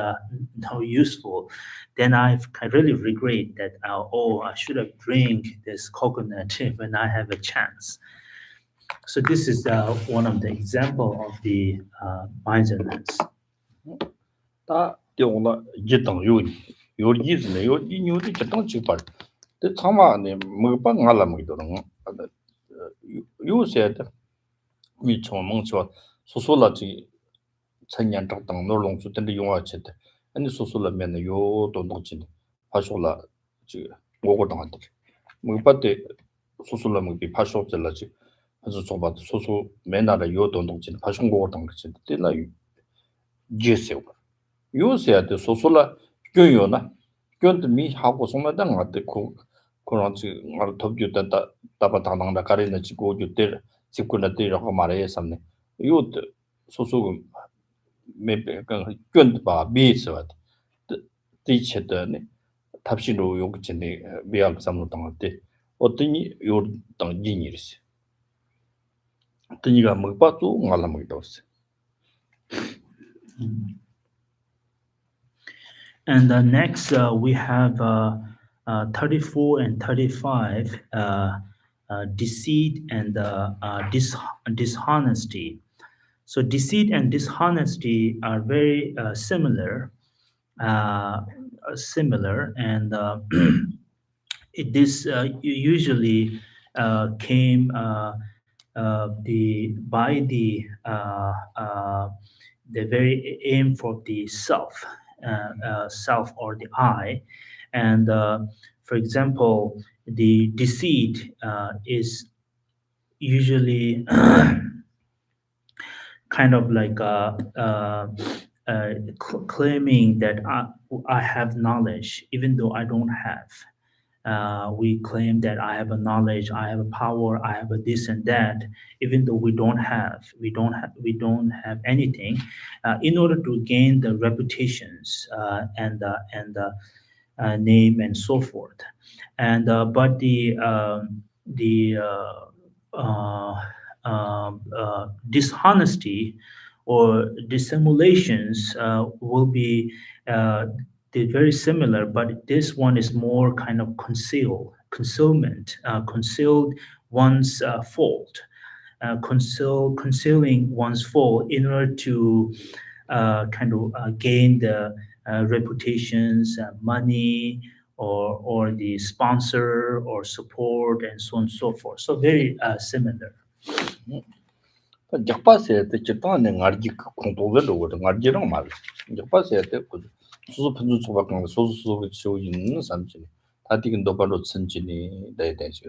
no useful. Then I really regret that. I should have drank this coconut when I have a chance. So this is one of the example of the miserliness. 다 띄고나 이당 요 이즈네 요 이뉴디 저당 지발 데 참아네 뭐바 알라 뭐더는 요새다 미총 멍쳐 소소라지 천년 적당 노롱수 된데 용화체데 아니 소소라면 요 돈동진 파쇼라 지 오고 당한다 뭐바데 소소라면 비 파쇼절라지 아주 좀 소소 맨날에 요 돈동진 파쇼고 당그진 때나 제세요 요새한테 소소라 교요나 교한테 미 하고 송마당 같대 그런 지금 말 덮주다 따바당당다 가리는 지고 주들 집구나 때라고 말해 삼네 요도 소소금 maybe 끈 봐, 미스와 뒤치더니 답시로 요기전에 미약 삼로 당한테 어떤이 요 당진이랬어. 어떤이가 뭐 봐도 말라 먹다 왔어. And next, we have 34 and 35, deceit and dishonesty. So deceit and dishonesty are very similar, and this usually came the very aim for the self or the I, and for example, the deceit is usually kind of like claiming that I have knowledge even though I don't have. We claim that I have a knowledge, I have a power, I have a this and that, even though we don't have anything, in order to gain the reputations and name and so forth. And but the dishonesty or dissimulations will be they're very similar, but this one is more kind of concealment, concealed one's fault, concealing one's fault in order to kind of gain the reputations, money, or the sponsor or support, and so on and so forth. So very similar. jakpase te chitane ngarji kontoze lo ngarji rang mal jakpase te susu punju choba kang susu chiu yin samji ta digin do balo chenji ni dai dai ji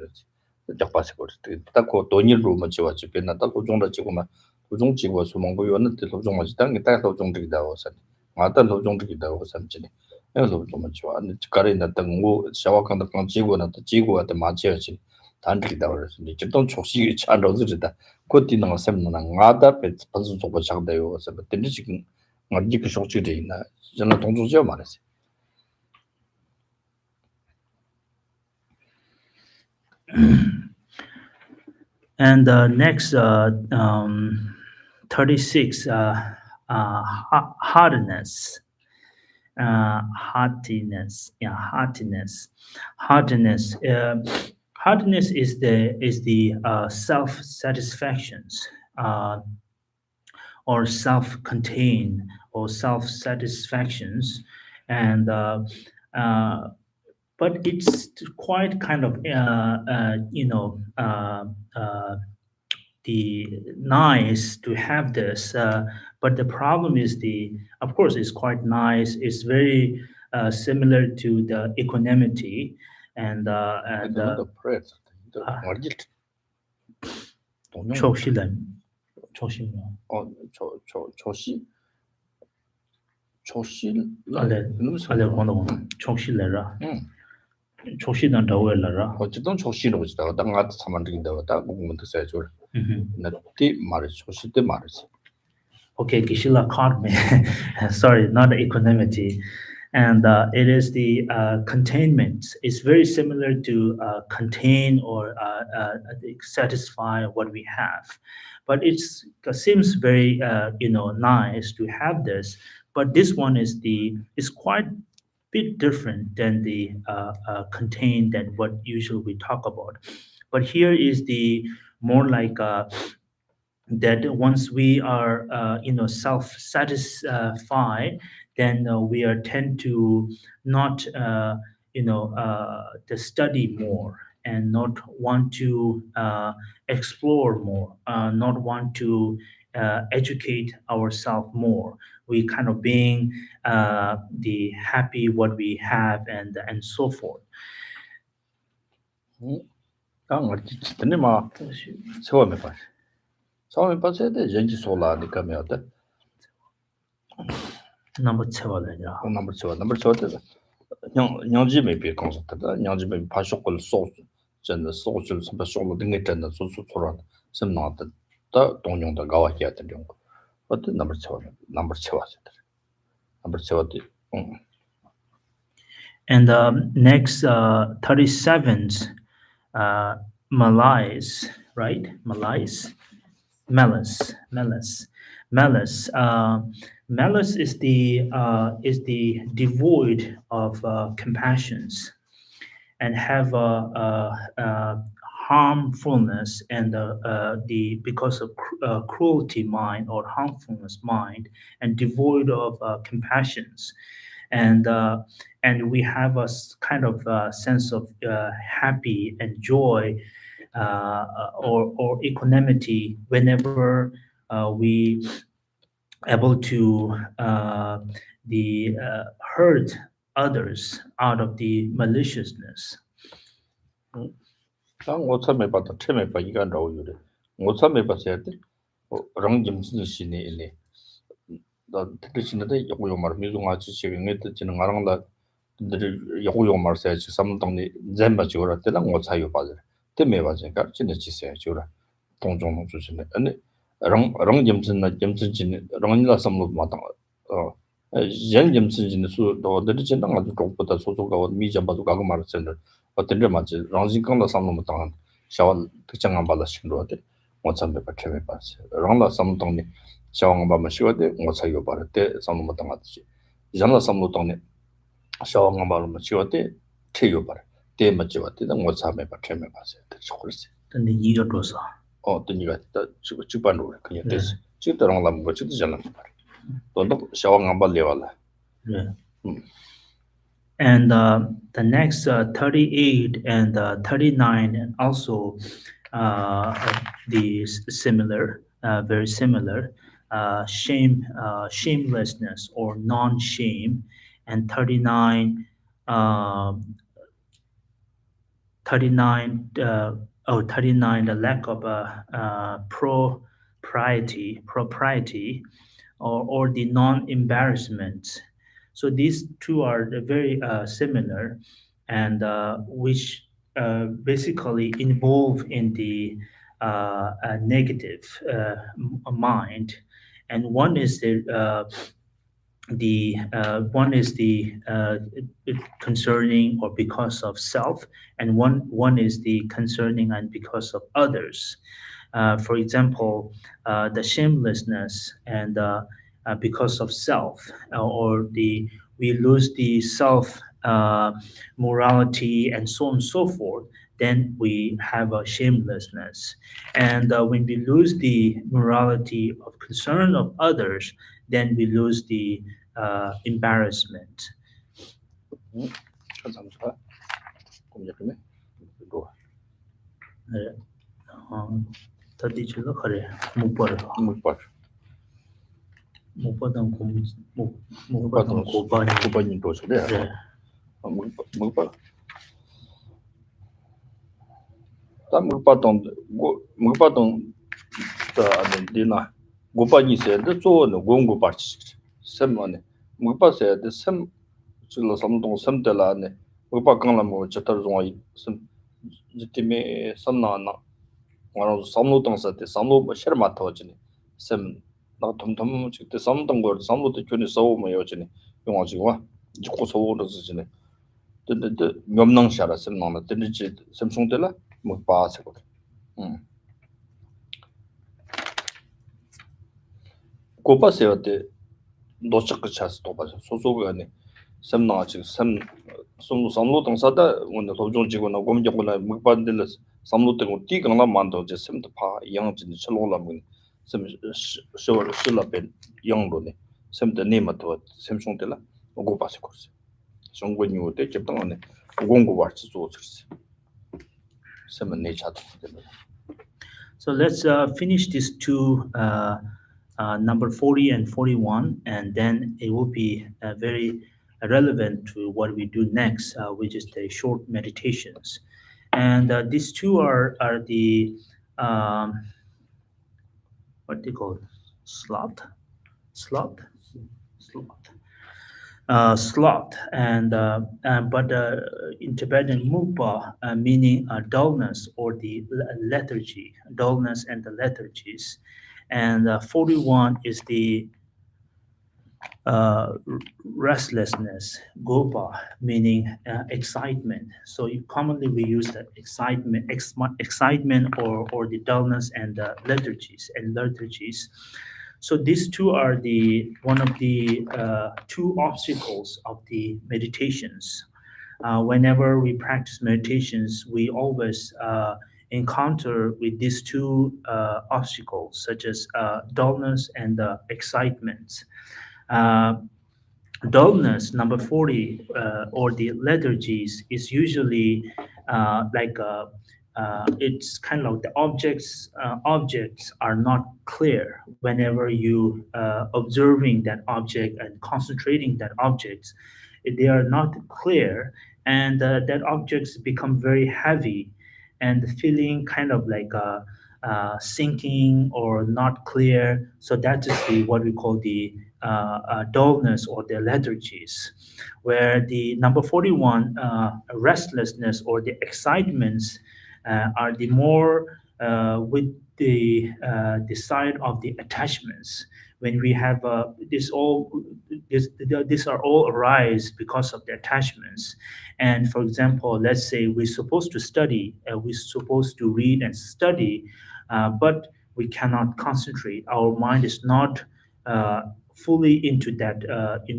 jakpase ko te ta ko donil ru ma jiwa ji ben na ta ko jong da ji ko ma ko jong ji ko su mong go yo na te lo jong ma ji dang ni ta lo jong ji da wo sa ma ta lo jong ji da wo samji ni lo jong ma jiwa ni kare na dang wo shawa kang da kang ji go na ta ji go da ma ji ji 단리다 그래서 이제 좀 족시 차로즈다 코디는 셈는 나다 반수 족고 장대요 그래서 근데 지금 어디 그 족지돼 있나 저는 동조죠 말했어요. And next 36 hardness. Hardiness. Hardness is the self satisfactions or self-contained or self-satisfactions, and but it's quite kind of the nice to have this, but the problem is of course it's quite nice, it's very similar to the equanimity and the press 어디 초실은 초실 알레 권도 초실래라 초실은 더웰라라 어쨌든 초실로 보지다 당가 사만들인다 다 보면 됐어요 저 나티 말이 초실 때 말이지 okay Gishila caught me sorry not the equanimity. And it is the containment. It's very similar to contain or satisfy what we have, but it seems very nice to have this. But this one is quite bit different than the contain that what usually we talk about. But here is the more like that once we are self-satisfied, then we are tend to not to study more and not want to explore more, not want to educate ourselves more. We kind of being the happy what we have and so forth. 근데 막 처음에 봐. 처음에 봤을 때 전지 솔라니까 뭐다. 넘버 7야. 넘버 7的 냥지没别 concept的 냥지没 파쇼걸 소스 真的 소스 什么说了那个真的说出来什么的다 동용다 가와기야 되는 거. 어떤 넘버 채워. 넘버 채워서. 넘버 채워도 And next 37th, Malaise, right? Malaise, malice is the devoid of compassions and have harmfulness and the because of cruelty mind or harmfulness mind and devoid of compassions and uh, and we have a kind of sense of happy and joy or equanimity whenever we able to hurt others out of the maliciousness. 당 오참에 봤다. 처음에 봐 이간 라오유래. 오참에 봤어야 돼. 랑 점수 시네 나 뜻이는데 요거 말 미중아 지식은 뜻지는 가랑다 요거 말 써야지 삼동네 잼바 지고라 때랑 뭐 차요 봐들 때문에 봐니까 진짜 지세요 지고라 동종 주시네 아니 랑 점수나 점수진 랑이라 삼로 마땅 연 점수진 수도 들지는 아주 조금보다 소소가 미점바도 가고 말았는데 어떤 데 맞지 랑진강도 삼로 마땅 샤워 특정한 받아 신로한테 뭐 참배 받쳐매 봤어요 랑라 삼동네 샤왕 바마 시와데 뭐 차이가 바르때 삼로 마땅 같지 이장라 삼로 동네 샤왕 바마 시와데 체요 바르 때 맞지 왔대 뭐 참배 받쳐매 봤어요 그래서 근데 이거 줘서 어떤 이가 지금 주반으로 그냥 됐어 지금랑 남 뭐지도 잖아 또 샤왕 바마 레발라 yeah. And the next 38 and 39 also similar, very similar, shamelessness or non-shame, and 39, 39, 39, the lack of propriety, or the non-embarrassment. So these two are very similar, and which basically involve in the negative mind, and one is the concerning or because of self, and one is the concerning and because of others. For example, the shamelessness and because of self, or the we lose the self morality and so on and so forth. Then we have a shamelessness, and when we lose the morality of concern of others, then we lose the embarrassment. 감사합니다. 공략이네. 이거 네. 더디 줄로 그래. 못 벌어. 못 봐. 못 받은 못 못 받은 받은 고반이. 고반이 또 저래. 네. 못 봐. 못 받던 못 받던 다 되나. 고반이 있어도 좋은 공부 받지. 셈만에. 못 받어야 돼. 셈 줄로 삼동 셈들라네. 못 받강라 뭐 저터 종이 셈 이때에 삼나나. 와로 삼로동 사태 삼로 셔 맡아지네. 셈 나 덤덤 직때 삼동 거 삼로도 전에 싸우면 요지네. 용하지고 와. 이거 소원을 쓰지네. 근데 명랑샤라 셈나나 들리지 셈송들라 뭐 봐서거. 고파세요 때 노착 차스 또 봐서 소소가 아니 셈나 지금 셈 삼로 동사다 오늘 도중 지고나 고민적으로 못 받는데 삼로 때고 뛰거나 만도 이제 셈도 파 양진 철로라면 셈 실라벤 양로네 셈도 네마도 셈송들라 오고 봐서 거스 정권이 오때 접당하네 공고 받지 좋었어 셈은 내 차도 So let's finish these two, number 40 and 41, and then it will be very relevant to what we do next, which is the short meditations. And these two are the what do you call it? Slot. sloth, but in Tibetan mukba, meaning dullness or the lethargy, dullness and the lethargies, and 41 is the restlessness, gopa, meaning excitement. So commonly we use the excitement or the dullness and lethargies. So these two are the one of the two obstacles of the meditations. Whenever we practice meditations, we always encounter with these two obstacles, such as dullness and excitement. Uh, Dullness, number 40, or the lethargies, is usually it's kind of the objects are not clear whenever you observing that object and concentrating that objects. They are not clear, and that objects become very heavy and feeling kind of like sinking or not clear. So that is the what we call the dullness or the lethargies, where the number 41, restlessness or the excitements, are the more with the side of the attachments. When we have these are all arise because of the attachments. And for example, let's say we're supposed to study, we're supposed to read and study, but we cannot concentrate. Our mind is not uh, fully into that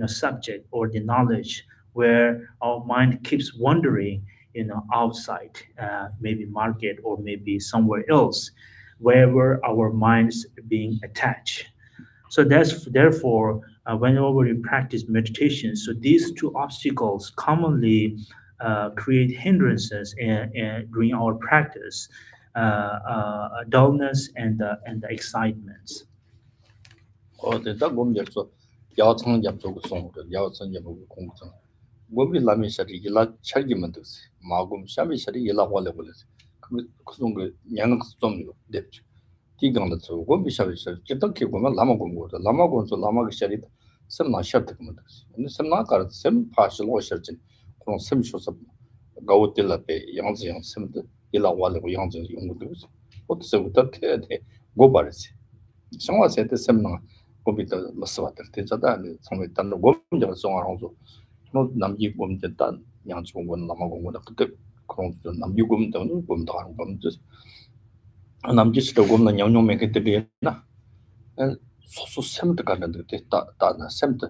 subject or the knowledge, where our mind keeps wandering outside, maybe market or maybe somewhere else, wherever our minds being attached. So that's therefore, whenever we practice meditation, so these two obstacles commonly create hindrances during our practice, dullness and the excitements. 어디다 몸열서 야창 잡고 송도 야창 잡고 공부장 몸이 라미 샤리 일라 차기만 됐어 마금 샤미 샤리 일라 원래 벌었어 그런 거 양은 좀 됐죠 디강도 저 몸이 샤리 샤리 기타키 보면 라마 공부도 라마 공부 라마 샤리 semna shartak mandas and semna kar sem partial washerjin kron sem shosa gawtilla pe yangzi yang sem de ila wale go yangzi yung de ot se utat de gobaris shangwa se de semna gobita maswater te jada ne somai tan go gomja songa hongso no namji gomja tan yangzi gomgon lama gomgon kute kron namji gomda no gomda han gomja namji sto gomna nyong me kete de na 소소 샘드 가는데 다나 샘드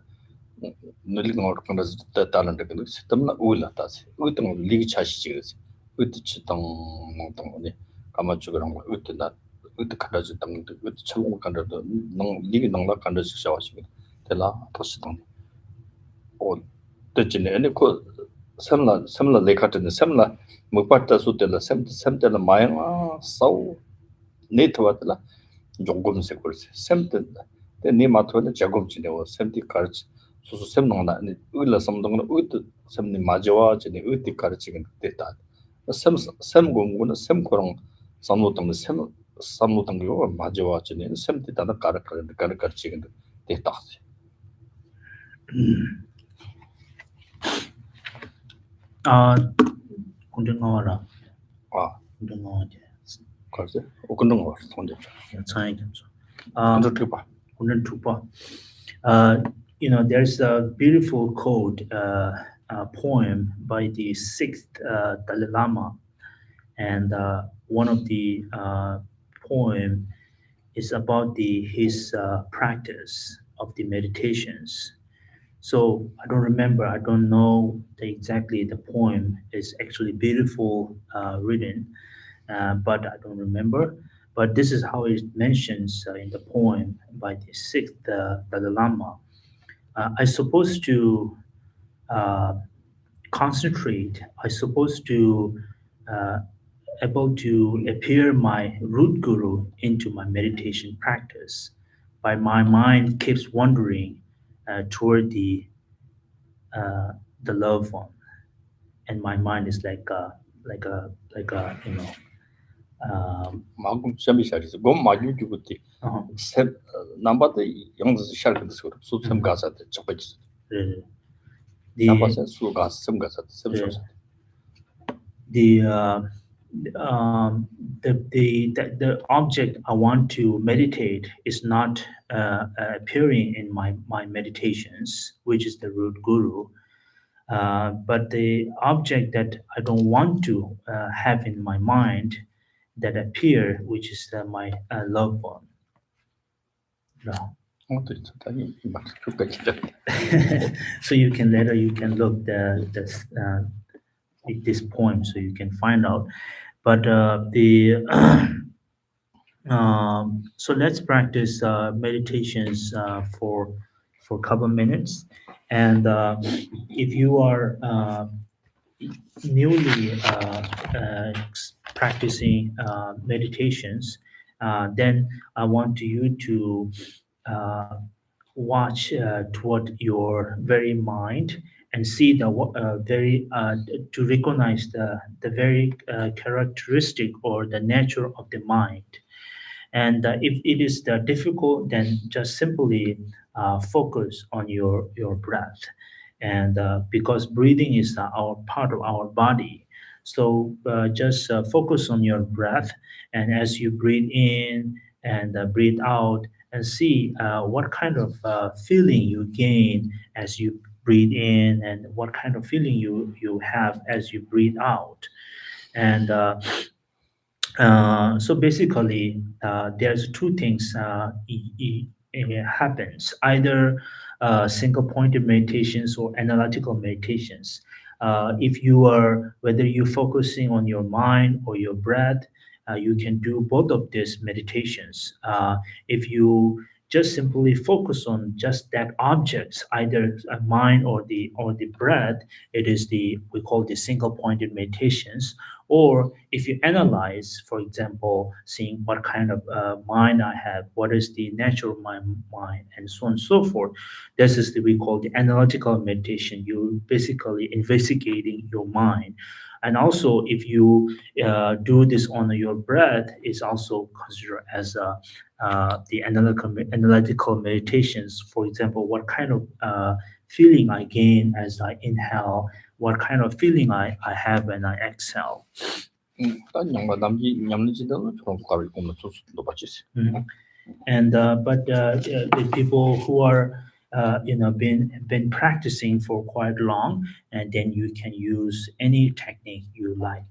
늘링어 그런 거 다는데 그 시스템나 올라다지 어떤 리기 차시지 그래서 어떻게 당 몽땅네 가만히 그런 거 어떻다 어떻게 가르쳐 당도 어떻게 처음 간다도 능 리기 능력 간다지 샤와시 될라 다시 당 어, 됐지네 근데 그 샘라 레카트는 샘라 못 봤다 소텔라 샘텔라 마양 사우 네트워크라 조금씩 그렇지 샘때 네 마토는 작업지네요 샘티 가르치 소소 샘능나 의라 섬동은 의도 샘니 마저와 지네 의티 가르치긴 됐다 샘 공부는 샘코랑 삼노동 샘 삼노동 거 마저와 지네 샘티 다나 가르치긴 됐다 군den가와라 아 군den가와제 그래서 어근동 거 손잡 차이점죠. 어떻게 봐 There's a beautiful quote, poem by the sixth Dalai Lama, and one of the poem is about his practice of the meditations. So I don't remember, I don't know exactly the poem is actually beautiful written, but I don't remember. But this is how it mentions in the poem by the sixth Dalai Lama. I supposed to uh, concentrate. I supposed to uh, able to appear my root guru into my meditation practice, but my mind keeps wandering toward uh, the loved one, and my mind is like a. 마금 샘이 샤리서 곰 마주 주고티 Uh-huh. 샘 남바데 영즈 샤르드 소로 소샘 가사데 접지 네. Nāpa The sēn sū gās sēm gāsat, sēm the shōsat. the the object I want to meditate is not appearing in my meditations, which is the root guru. But the object that I don't want to have in my mind that appear, which is my loved one. No. 또 있었다. 이 막, 끝까지. So you can later you can look this poem so you can find out. But the so let's practice meditations for a couple minutes, and if you are newly practicing meditations, then I want you to uh, watch toward your very mind and see the very to recognize the very characteristic or the nature of the mind. And if it is difficult, then just simply focus on your breath. And because breathing is our part of our body, so just focus on your breath. And as you breathe in and breathe out, and see what kind of feeling you gain as you breathe in, and what kind of feeling you have as you breathe out. And so basically, there's two things happens: either single pointed meditations or analytical meditations. If you are whether you're focusing on your mind or your breath, you can do both of these meditations. If you just simply focus on just that objects, either mind or the breath, it is the we call the single pointed meditations. Or if you analyze, for example, seeing what kind of mind I have, what is the nature of my mind, and so on and so forth, this is the we call the analytical meditation. You basically investigating your mind. And also, if you do this on your breath, is also considered as the analytical meditations. For example, what kind of feeling I gain as I inhale, what kind of feeling I have when I exhale. 딴 영가 남지 냠는지도 저런 가를 보면 좀 높아지지. Mhm. And but the people who are been practicing for quite long, and then you can use any technique you like.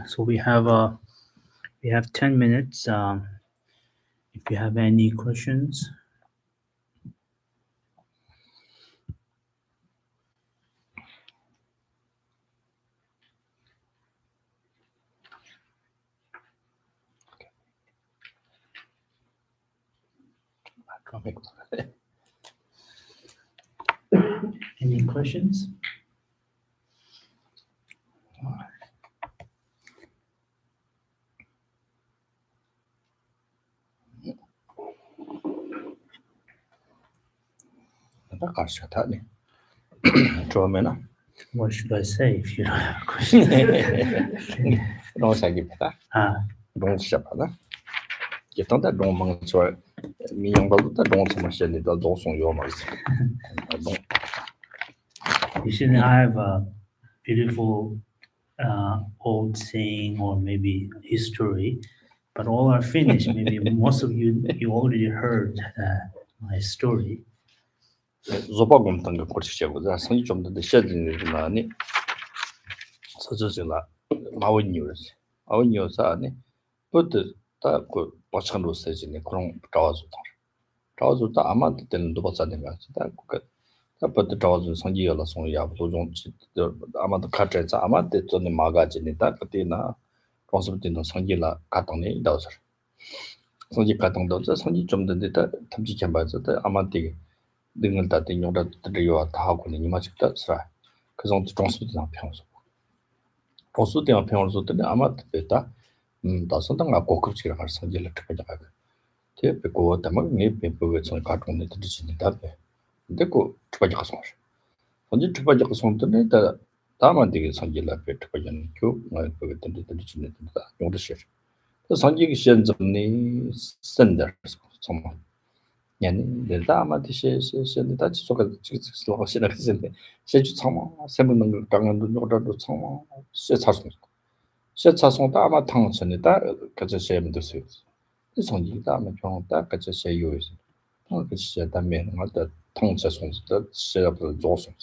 So we have 10 minutes. If you have any questions. Any questions? What should I say if you don't have a question? You shouldn't have a beautiful old saying or maybe history, but all are finished. Maybe most of you already heard my story. 조박금 등거 고치시고 자 성이 좀 더 셔진이라니 서저질라 마원이요스 아원이요사니 부터 다그 버천로 세진이 그런 자와주다 아마 때는 도 버자는 거 같다 그 부터 자와주 성지여라 성이야 도종 아마도 카트자 아마 때 전에 마가지니다 그때나 공습되는 성질라 가동네 이다서 성질 가동도 저 성질 좀 된다 탐지 겸바서도 아마 되게 능을 다 등용다 들이와 다 하고는 이마 직다 쓰라 그 정도 정수도 평소 정수 때문에 평소도 아마 됐다 다 선당가 고급지가 갈 성질을 특별히 가고 제 배고 담은 네 배고가 전 가동네 들으시니다 근데 그 특별히 가서 언제 특별히 가서 손들에 다 다만 되게 성질을 특별히 교 그거 들으시니다 용도 시 성질이 시험점이 센더 정말 yani de dama de she da chi so ga chi so she na kse de she chu chang ma se mun nang gang nang do do chang ma she cha song da ma tang chen de da ka che she mun de su de song ji da ma chong da ka che she yu yi ta ka che da me ma da tang che song de she da bu zo song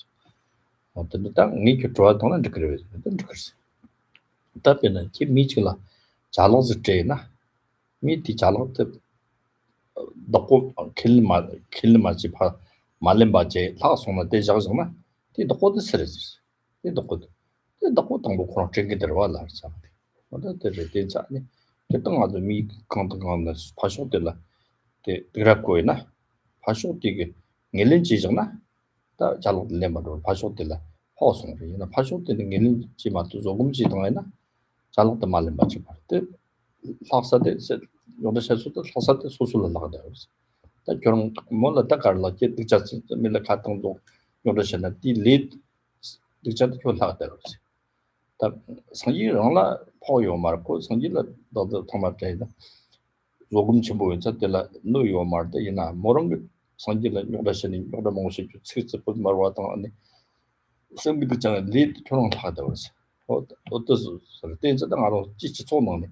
o de da ni ke zhuo dong nan de ge de de ge da bi ne ji mi chi la ja long zi zhe na mi di ja long de 덕고 킬마지 파 말렘바제 타송나 대자잖아. 이 덕고도 쓰레지. 이 덕고도. 이 덕고 당고 그런 챙게 들어와라 참. 어디 되자니. 그때 아주 미 강강나 파쇼들라. 데 드라코이나 파쇼티게 넬렌지잖아. 다 잘로 렘바도 파쇼들라. 호송이나 파쇼들은 넬렌지 맛도 조금지 동안이나 잘로 말렘바지 parte. 학사데 요데 셔수도 학사데 소술을 나가다 그래서 다 결혼 몰라 다 갈라 게 늦었지 밀라 같은 도 요데 셔나 딜릿 늦었다 겨 나가다 그래서 다 성이랑라 포요 말고 성이라 너도 토마테다 조금 좀 보인다 될라 노요 말데 이나 모런 성이라 요데 셔니 요데 몽시 츠츠 볼 말와다 아니 성비도 장에 릿 결혼 나가다 그래서 어떠서 때저 당하고 찌찌 ጾ먹네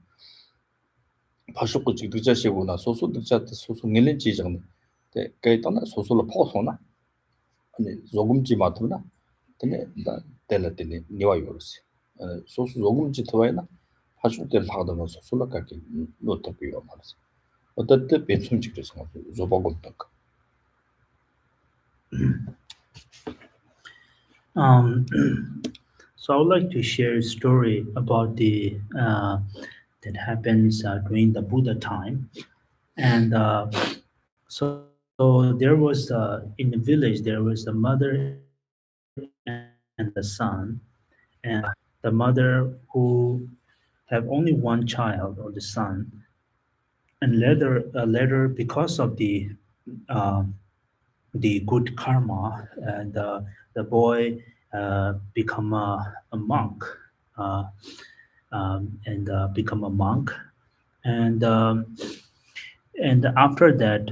파쇼고 지득자시고나 소소득자때 소소 닐렌지정 때 그때나 소소로 포소나 아니 조금지 맞구나 근데 나 텔레티니 니와요르시 소소 조금지 더와이나 파쇼때 하다가 소소로 가게 노트비요 말이지 어떻게 변순지 그래서 조보고도 So I would like to share a story about the that happens during the Buddha time, and so there was in the village there was a mother and the son, and the mother who have only one child or the son, and later because of uh, the good karma, the boy become a monk, uh, and become a monk, and after that,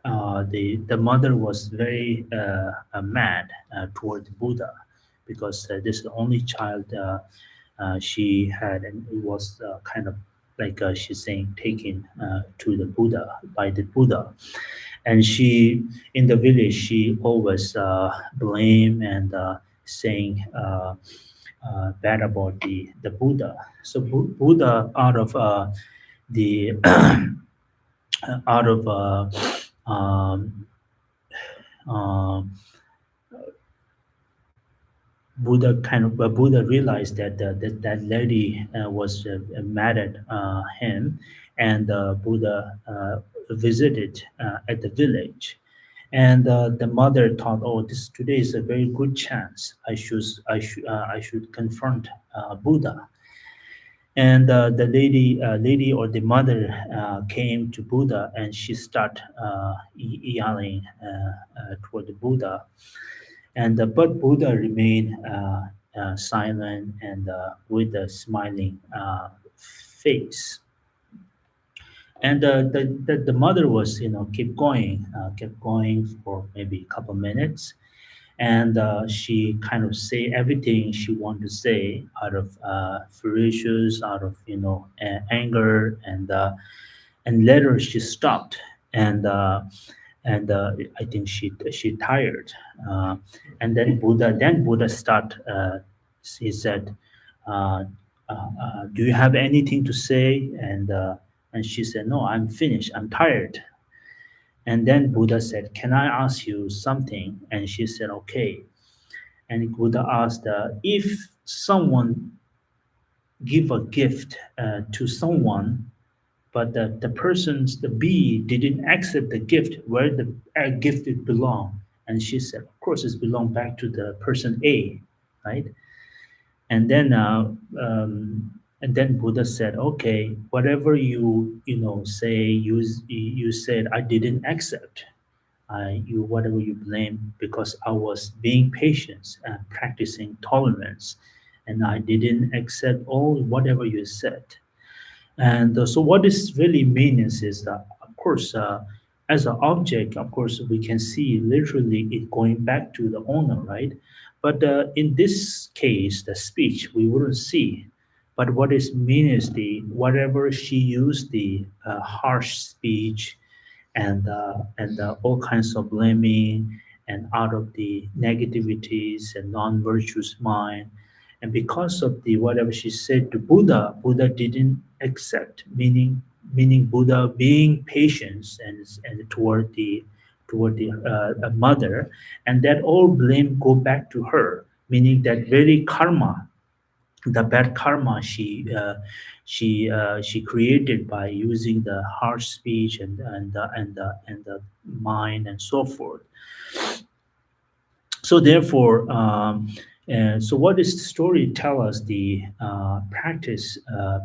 the mother was very mad toward Buddha because this is the only child she had, and it was kind of like she's saying taken to the Buddha by the Buddha, And she, in the village, she always blame and saying bad about the Buddha. So Buddha, out of the out of um, uh, Buddha realized that that lady was mad at him, and Buddha visited at the village, and the mother thought, oh, this today is a very good chance. I should confront Buddha. And the lady or the mother came to Buddha, and she started yelling toward the Buddha. And but Buddha remained silent and with a smiling face. And the mother was, kept going for maybe a couple minutes, and she kind of say everything she wanted to say out of ferocious, out of anger, and later she stopped, and I think she tired, and then Buddha start. He said, uh, "Do you have anything to say?" And she said, "No, I'm finished. I'm tired." And then Buddha said, "Can I ask you something?" And she said, "Okay." And Buddha asked, "If someone give a gift to someone, but the person's the B didn't accept the gift, where the gift it belong?" And she said, "Of course, it's belong back to the person A, right?" And then Buddha said, "Okay, whatever you say, you said I didn't accept. You whatever you blame, because I was being patient and practicing tolerance, and I didn't accept all whatever you said." And so what this really means is that, of course, as an object, of course, we can see literally it going back to the owner, right? But in this case, the speech, we wouldn't see. But what is mean is the whatever she used, the harsh speech, and all kinds of blaming, and out of the negativities and non-virtuous mind. And because of the whatever she said to Buddha, Buddha didn't accept, meaning Buddha being patient and toward the mother, and that all blame go back to her, meaning that very karma, the bad karma she created by using the harsh speech and the mind and so forth. So therefore, so what does the story tell us? The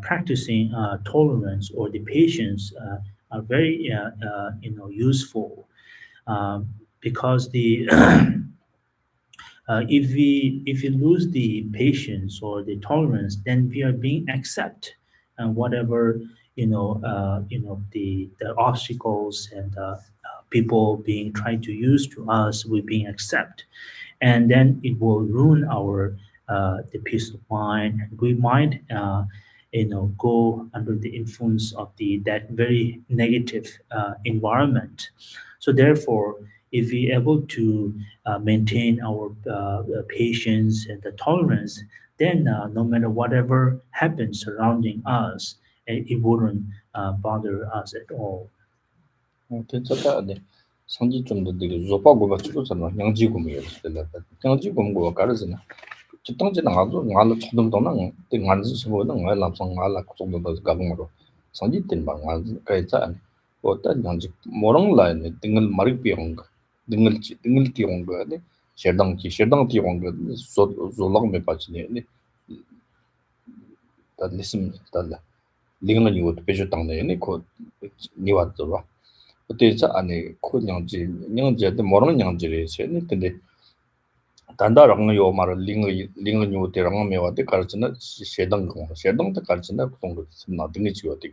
practicing tolerance or the patience are very useful, because the if we lose the patience or the tolerance, then we are being accept and whatever the obstacles and people being trying to use to us, we being accept, and then it will ruin our the peace of mind. We might go under the influence of the that very negative environment. So therefore, if we able to maintain our patience and the tolerance, then no matter whatever happens surrounding us, it wouldn't bother us at all. 진짜 네. 상지 좀더 되게 조파고가 추로잖아. 양지 고미야. 양지 고미고 가르잖아. 지통지 나가도 나를 초등도는 땡만지 시보는 나 람성 나라 고정도 가봉으로 상지 땡방 나 가이자 어떤 양지 모랑 라인에 땡을 마르 비용 땡을 띄운 거네. 셔당 띄운 거 조랑 몇 빠지네. 다 리슨 달라. 링은 이거 배주 당내네 그 니와도 봐. 어때서 안에 코 양지한테 모르는 양지를 했어요. 근데 단다랑 요 말을 링은 요 대랑 메와데 가르치나 셰당도 가르치나 그런 나 등이 지워데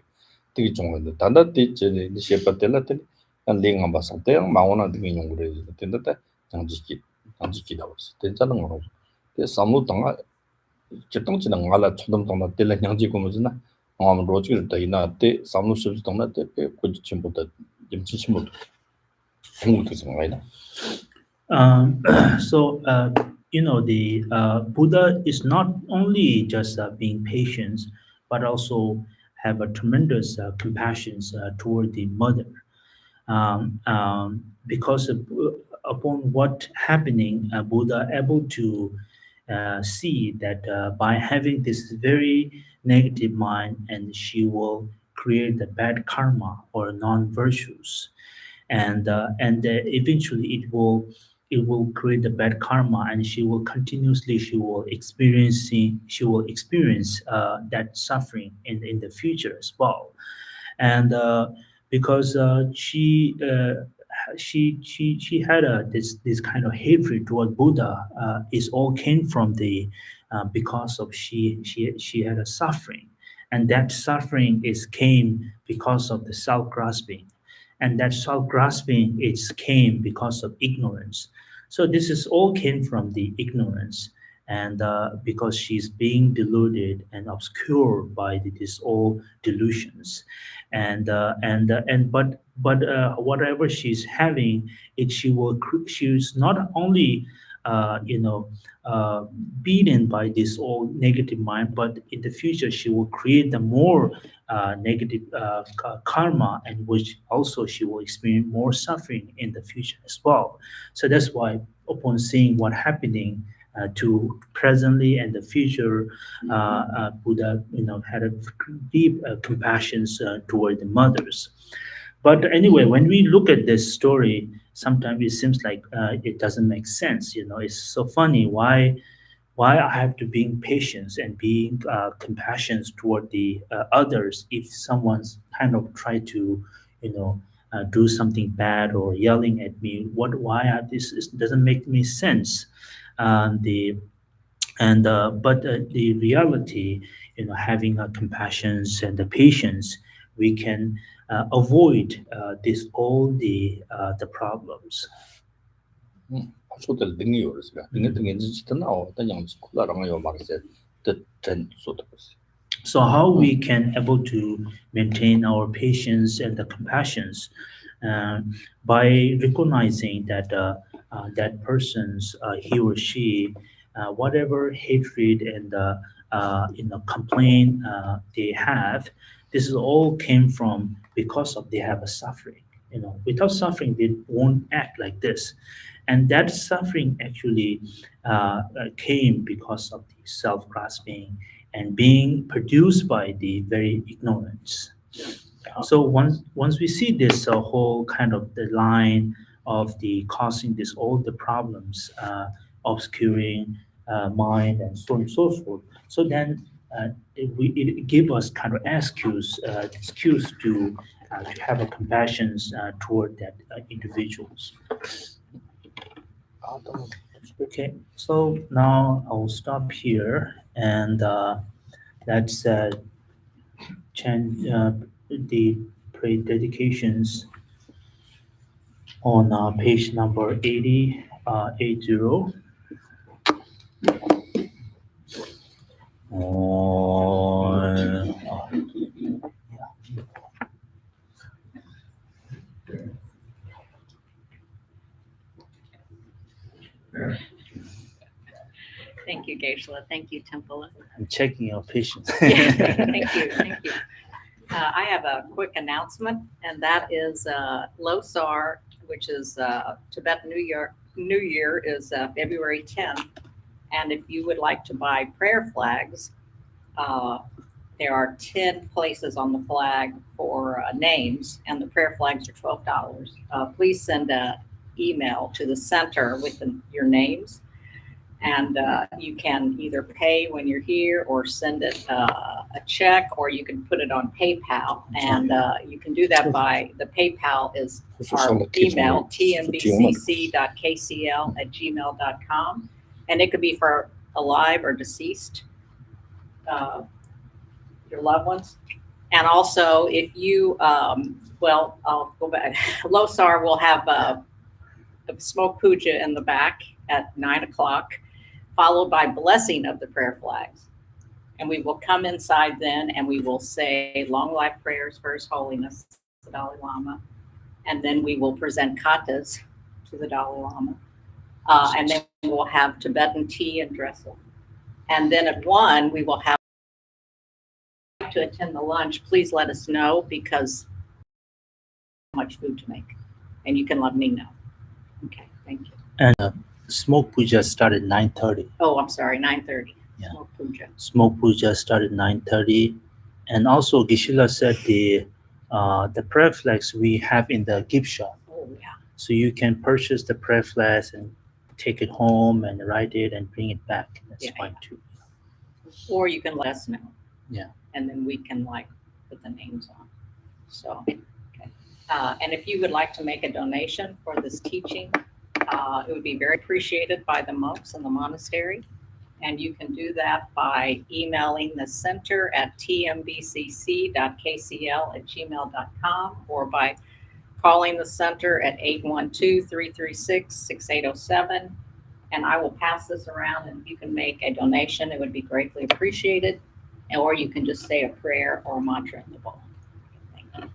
되게 좋은데 단다 때에 셰퍼텔라테 안 링은 봤는데 마오나 등이 용거래 근데 장지기 나왔어. 된다는 거로. 그 사무 당아 제동지는 알아 초등동나 때는 양지 고무즈나 아무 로직을 더 이나때 사무 수도 동나 때 고지 침보다 임치 침보도 그런 것도 생각나요. So, the Buddha is not only just being patient, but also have a tremendous compassion toward the mother. Because upon what happening, Buddha able to see that by having this very negative mind, and she will create the bad karma or non-virtues, and eventually it will create the bad karma, and she will experience that suffering in the future as well. And because she had this kind of hatred toward Buddha, is all came from the because of she had a suffering, and that suffering is came because of the self grasping, and that self grasping is came because of ignorance. So this is all came from the ignorance, and because she's being deluded and obscured by these all delusions, and but whatever she's having, she's not only uh, you know uh, beaten by this all negative mind, but in the future she will create the more negative karma, and which also she will experience more suffering in the future as well. So that's why upon seeing what happening to presently and the future, Buddha, had a deep compassion toward the mothers. But anyway, when we look at this story, sometimes it seems like it doesn't make sense. It's so funny why I have to being patient and being compassionate toward the others if someone's kind of try to, do something bad or yelling at me. This doesn't make me sense. The and but the reality, having a compassion and the patience, we can avoid this all the problems. 소들 등이 요르스가 등에 등에 지지도 나오 어떤 양지 콜라랑 요 말세 뜻전 소도 So how we can able to maintain our patience and the compassions, uh, by recognizing that that person's he or she, whatever hatred and complaint they have, this is all came from because of they have a suffering. Without suffering they won't act like this, and that suffering actually came because of the self-grasping and being produced by the very ignorance. So once we see this whole kind of the line of the causing this all the problems, obscuring mind and so on and so forth. So then it give us kind of excuse to have a compassion toward that individuals. Okay, so now I'll stop here, and let's change the pray dedications on page number 80, 80. Thank you, Geshe. Thank you, Tempala. I'm checking your patience. Yeah, thank you, thank you. I have a quick announcement, and that is Losar, which is Tibetan New Year is February 10th. And if you would like to buy prayer flags, there are 10 places on the flag for names, and the prayer flags are $12. Please send an email to the center with your names. And you can either pay when you're here or send it a check, or you can put it on PayPal. And you can do that by the PayPal is our email, tmbcc.kcl@gmail.com. And it could be for alive or deceased, your loved ones. And also, if you, well, I'll go back. Losar will have a smoke puja in the back at 9 o'clock. Followed by blessing of the prayer flags. And we will come inside then, and we will say long life prayers for His Holiness, the Dalai Lama. and then we will present katas to the Dalai Lama. And then we'll have Tibetan tea and dressel. And then at 1, we will have to attend the lunch. Please let us know because much food to make, and you can let me know. Okay, thank you. And smoke puja started 9:30. Oh, I'm sorry, 9:30. Yeah. Smoke puja. Smoke puja started 9:30, and also Gishila said the prayer flags we have in the gift shop, Oh yeah. so you can purchase the prayer flags and take it home and write it and bring it back. That's Yeah, fine yeah. too. Or you can let us know. Yeah. And then we can like put the names on. So, okay. And if you would like to make a donation for this teaching, it would be very appreciated by the monks in the monastery. And you can do that by emailing the center at tmbcc.kcl@gmail.com or by calling the center at 812-336-6807. And I will pass this around, and if you can make a donation, it would be greatly appreciated. Or you can just say a prayer or a mantra in the bowl. Thank you.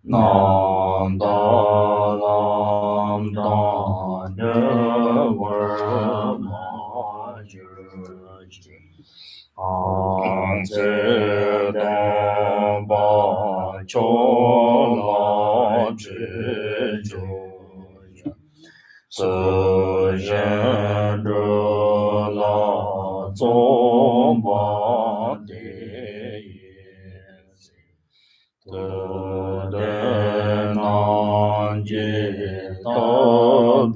Nam da lam da ne war ma ju an ze da ba cho la zhi ju ce zhen de la zong ba de de nan ji da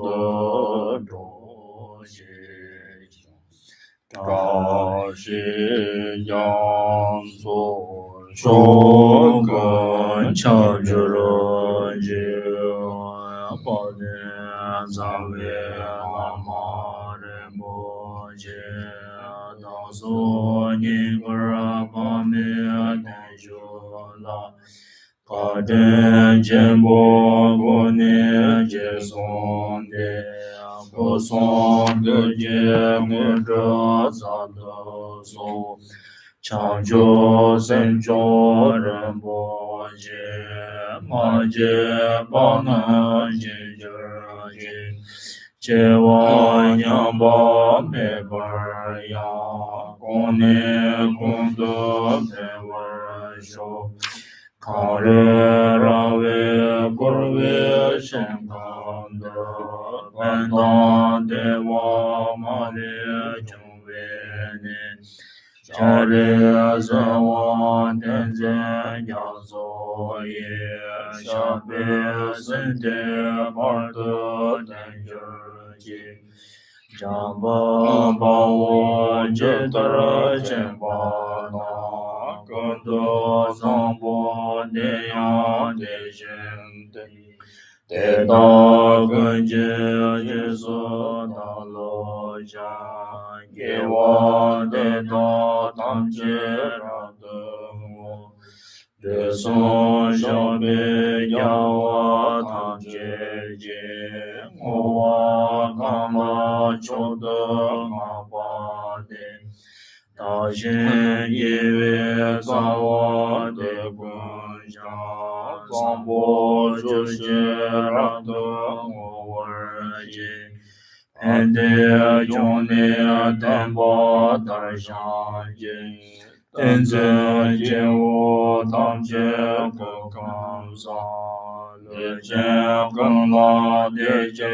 de zhou xie zhao shi jiang zu shuo gen qiao zhi ren ji ba de zang wei la ma re mo jie da su ni ge ba me de zhu la ka zhen jian bo gu ne jie song de gu song de jie ge zhe za de su chang zhu sen zhu ren bo jie ma jie ba na jie jie jie wa yang ba me bar ya gong ne gong de me wer shou kan re ra we gur we shen kan de ben dan de wa ma le chung we ne jia re zhen wa den zhen ya zo ye sha be sen de par de den zhe ji zhang ba ba wo jie de chen ba na gen de zang bo de yang de shen de da gen jie jie su da lo jia ye wa de da tam jie ra de wo de son xiao bei ya wa tam jie jie ngo wa gang ma qiu de ma ba de da xin ye wei zang wa de gun xia zang bo zhu xie ra de ngo wer jie pen de zhong ne den ba dar xiang jie den zhen jian wu tam jie ge gang sa le jian geng la de jie